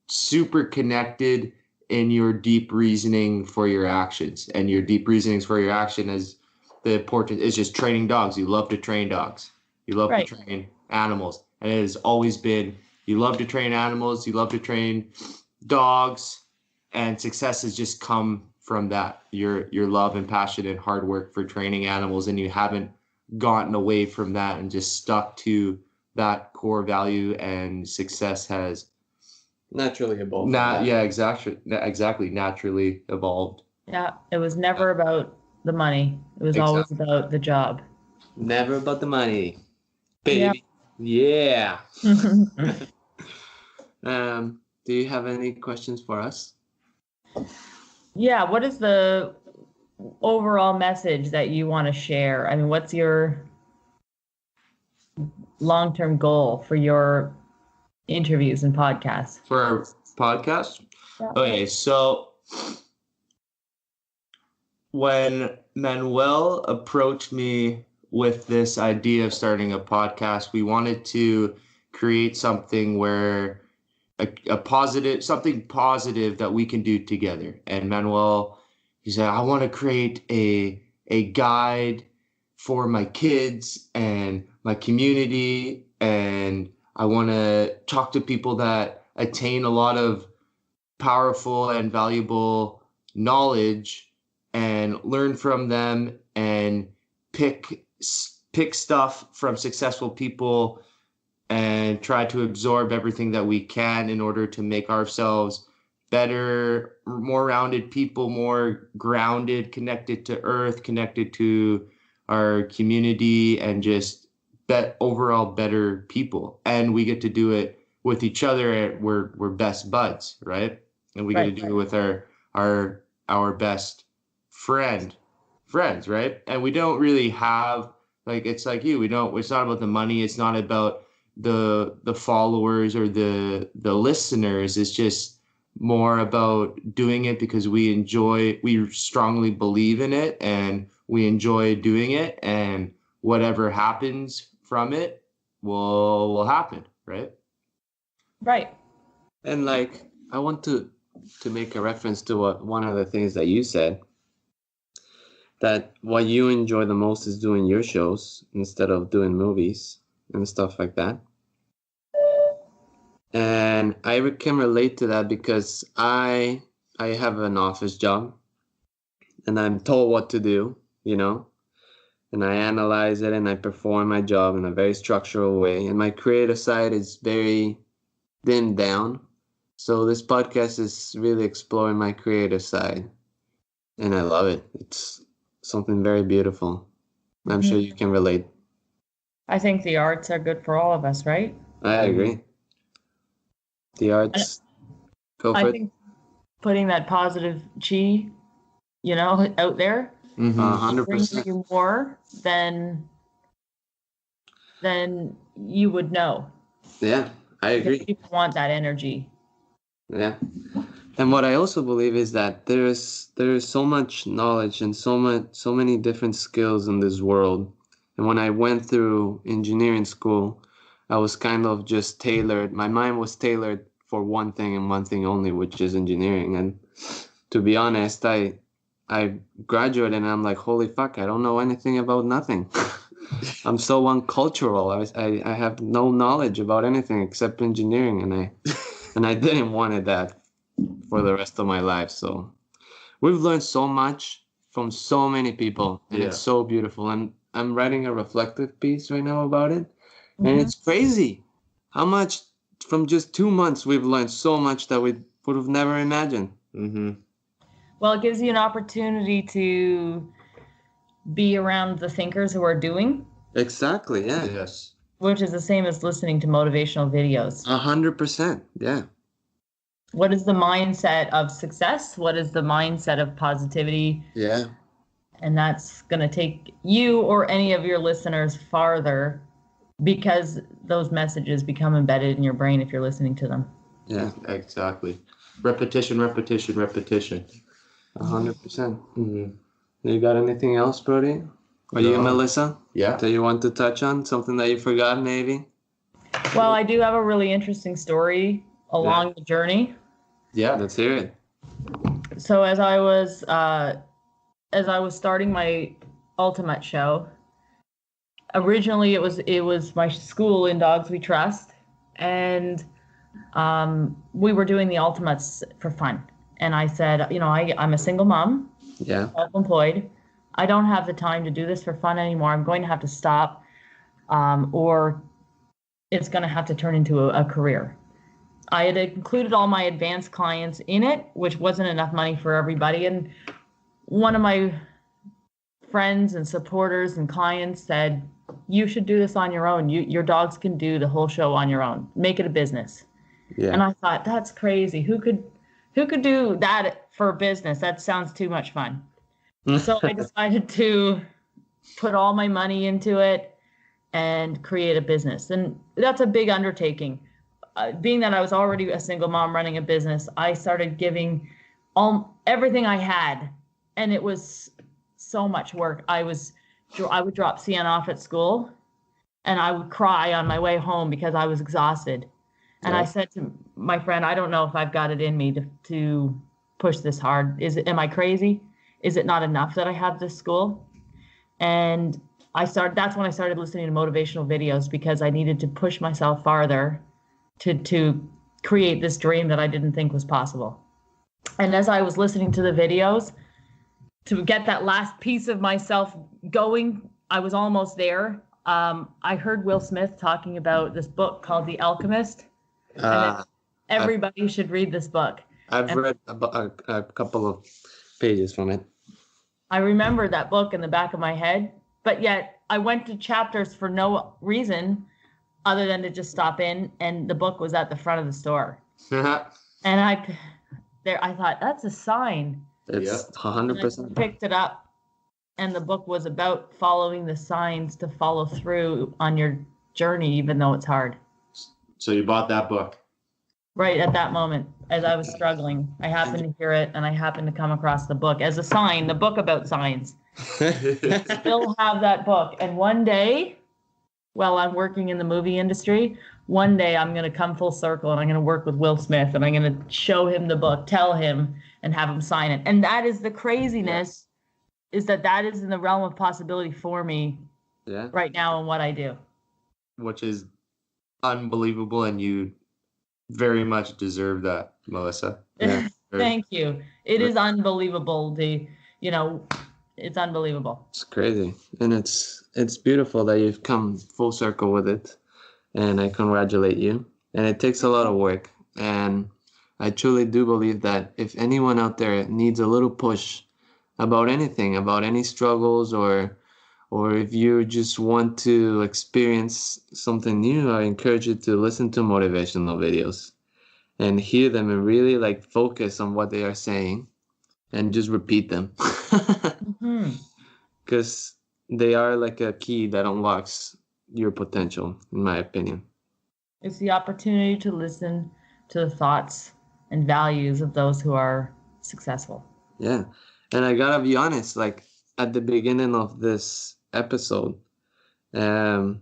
super connected in your deep reasoning for your actions. And your deep reasonings for your action is the important is just training dogs. You love to train dogs. You love to train animals. And it has always been, you love to train animals, you love to train dogs, and success has just come from that. Your love and passion and hard work for training animals, and you haven't gotten away from that and just stuck to that core value, and success has Naturally evolved. exactly naturally evolved. Yeah, it was never about the money. It was always about the job. Never about the money, baby. Yeah. Do you have any questions for us? Yeah, what is the overall message that you want to share? I mean, what's your long-term goal for your interviews and podcasts? For our podcast? Yeah. Okay, so when Manuel approached me with this idea of starting a podcast, we wanted to create something where something positive that we can do together. And Manuel, he said, I want to create a guide for my kids and my community, and I want to talk to people that attain a lot of powerful and valuable knowledge and learn from them and pick stuff from successful people and try to absorb everything that we can in order to make ourselves better, more rounded people, more grounded, connected to earth, connected to our community, and just overall better people. And we get to do it with each other. And we're best buds, right? And we get to do it with our best friends, right? And we don't really have, like, it's like it's not about the money. It's not about the followers or the listeners. It's just more about doing it because we strongly believe in it and we enjoy doing it, and whatever happens from it will happen, right? Right. And like, I want to make a reference to one of the things that you said, that what you enjoy the most is doing your shows instead of doing movies and stuff like that. And I can relate to that because I have an office job and I'm told what to do, and I analyze it and I perform my job in a very structural way. And my creative side is very dimmed down. So this podcast is really exploring my creative side, and I love it. It's something very beautiful. I'm sure you can relate. I think the arts are good for all of us, right? I agree. The arts, go for it. I think putting that positive chi, out there, 100%. brings you more than you would know. Yeah, I agree. Because people want that energy. Yeah. And what I also believe is that there is so much knowledge and so many different skills in this world. And when I went through engineering school, I was kind of just tailored. My mind was tailored for one thing and one thing only, which is engineering. And to be honest, I graduated and I'm like, holy fuck, I don't know anything about nothing. I'm so uncultural. I have no knowledge about anything except engineering, and I didn't want that for the rest of my life. So we've learned so much from so many people, and it's so beautiful. And I'm writing a reflective piece right now about it, and it's crazy how much from just 2 months we've learned so much that we would have never imagined. Well, it gives you an opportunity to be around the thinkers who are doing. Exactly. Yeah. Yes. Which is the same as listening to motivational videos. 100%. Yeah. What is the mindset of success? What is the mindset of positivity? Yeah. And that's going to take you or any of your listeners farther, because those messages become embedded in your brain if you're listening to them. Yeah. Exactly. Repetition. 100%. You got anything else, Brody? Or you, Mellissa? Yeah. Do you want to touch on something that you forgot, maybe? Well, I do have a really interesting story along the journey. Yeah. Let's hear it. So as I was starting my Ultimutts show, originally it was my school in Dogs We Trust, and we were doing the Ultimutts for fun. And I said, I'm a single mom, Yeah. self-employed. I don't have the time to do this for fun anymore. I'm going to have to stop, or it's going to have to turn into a career. I had included all my advanced clients in it, which wasn't enough money for everybody. And one of my friends and supporters and clients said, you should do this on your own. Your dogs can do the whole show on your own. Make it a business. Yeah. And I thought, that's crazy. Who could do that for a business? That sounds too much fun. So I decided to put all my money into it and create a business. And that's a big undertaking. Being that I was already a single mom running a business, I started giving everything I had, and it was so much work. I would drop Sienna off at school, and I would cry on my way home because I was exhausted. And I said to my friend, I don't know if I've got it in me to push this hard. Am I crazy? Is it not enough that I have this school? And that's when I started listening to motivational videos, because I needed to push myself farther to create this dream that I didn't think was possible. And as I was listening to the videos, to get that last piece of myself going, I was almost there. I heard Will Smith talking about this book called The Alchemist. And everybody should read this book. I've read a couple of pages from it. I remember that book in the back of my head, but yet I went to chapters for no reason other than to just stop in, and the book was at the front of the store. And I thought, that's a sign. It's 100%. I picked it up, and the book was about following the signs to follow through on your journey, even though it's hard. So you bought that book? Right at that moment, as I was struggling, I happened to hear it, and I happened to come across the book as a sign, the book about signs. Still have that book. And one day, while I'm working in the movie industry, one day I'm going to come full circle, and I'm going to work with Will Smith, and I'm going to show him the book, tell him, and have him sign it. And that is the craziness, is that is in the realm of possibility for me right now in what I do. Which is unbelievable, and you very much deserve that, Mellissa. Yeah. Thank you. It is unbelievable. It's unbelievable. It's crazy. And it's beautiful that you've come full circle with it. And I congratulate you. And it takes a lot of work. And I truly do believe that if anyone out there needs a little push about anything, about any struggles, or if you just want to experience something new, I encourage you to listen to motivational videos and hear them and really focus on what they are saying and just repeat them. Because they are like a key that unlocks your potential, in my opinion. It's the opportunity to listen to the thoughts and values of those who are successful. Yeah. And I gotta be honest, at the beginning of this episode, I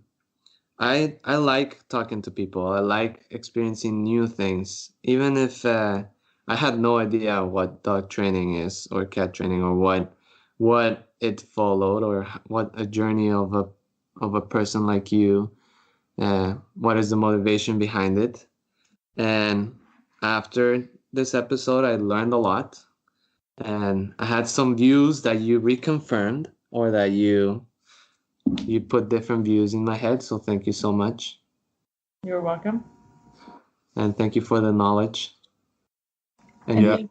like talking to people. I like experiencing new things, even if I had no idea what dog training is, or cat training, or what it followed, or what a journey of a person like you, what is the motivation behind it. And after this episode, I learned a lot, and I had some views that you reconfirmed, or that you put different views in my head. So thank you so much. You're welcome. And thank you for the knowledge. And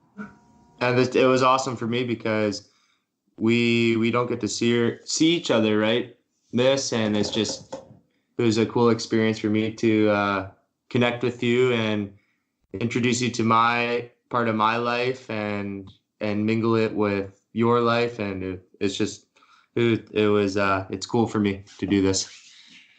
it was awesome for me, because we don't get to see each other, right? And it was a cool experience for me to connect with you and introduce you to my part of my life, and mingle it with your life. And it's cool for me to do this.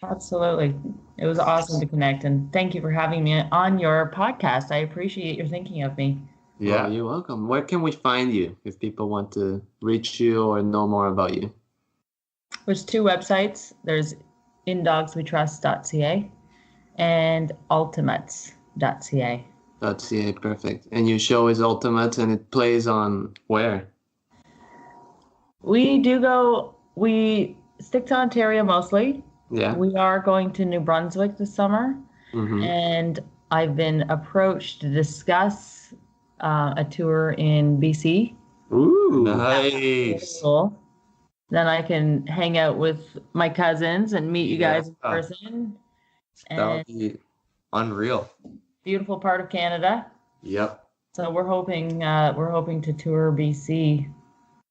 Absolutely. It was awesome to connect, and thank you for having me on your podcast. I appreciate your thinking of me. Yeah, you're welcome. Where can we find you if people want to reach you or know more about you? There's 2 websites. There's indogswetrust.ca and ultimutts.ca. .ca, perfect. And your show is Ultimutts, and it plays on where? We stick to Ontario mostly. Yeah. We are going to New Brunswick this summer. Mm-hmm. And I've been approached to discuss a tour in BC. Ooh, nice. Cool. Then I can hang out with my cousins and meet you guys in Yeah. person. That would And be unreal. beautiful part of Canada. Yep. So we're hoping to tour BC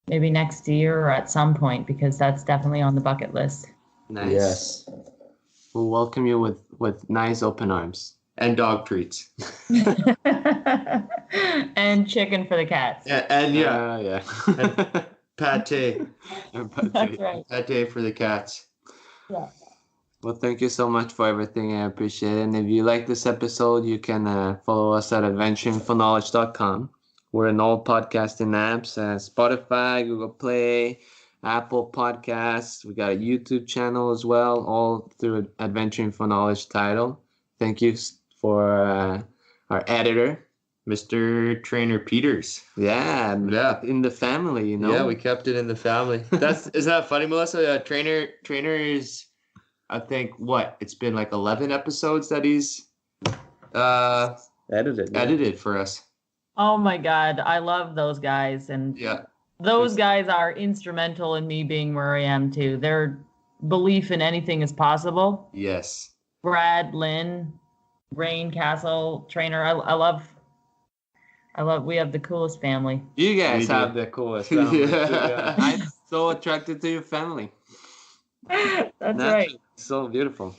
maybe next year or at some point, because that's definitely on the bucket list. Nice. Yes. We'll welcome you with nice open arms. And dog treats. And chicken for the cats. And yeah, Yeah. pate. That's right. Pate for the cats. Yeah. Well, thank you so much for everything. I appreciate it. And if you like this episode, you can follow us at adventuringforknowledge.com. We're in all podcasting apps, Spotify, Google Play, Apple Podcasts. We got a YouTube channel as well, all through Adventuring for Knowledge title. Thank you for our editor. Mr. Trainer Peters. Yeah, in the family, Yeah, we kept it in the family. Isn't that funny, Mellissa? Trainer is, I think, it's been like 11 episodes that he's edited for us. Oh my God, I love those guys, and Yeah. those guys are instrumental in me being where I am too. Their belief in anything is possible. Yes. Brad, Lynn, Rain, Castle, Trainer. I love. We have the coolest family. You guys We have do. the coolest family. Yeah. I'm so attracted to your family. That's Naturally. right. So beautiful.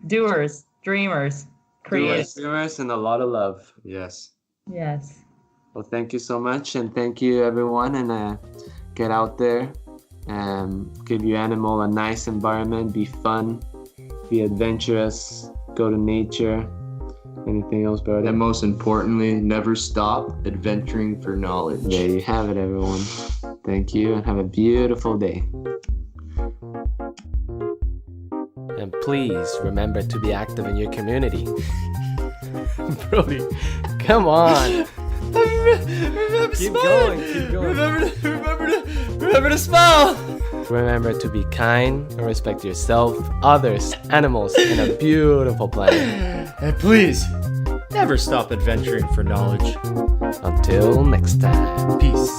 Doers, dreamers, creators. Dreamers and a lot of love. Yes. Yes. Well, thank you so much, and thank you everyone. And get out there, give your animal a nice environment. Be fun, be adventurous, go to nature. Anything else, Brody? And most importantly, never stop adventuring for knowledge. There you have it, everyone. Thank you, and have a beautiful day. And please remember to be active in your community. Brody, come on. Keep going. Remember to smile. Remember to be kind and respect yourself, others, animals, and a beautiful planet. And please, never stop adventuring for knowledge. Until next time. Peace.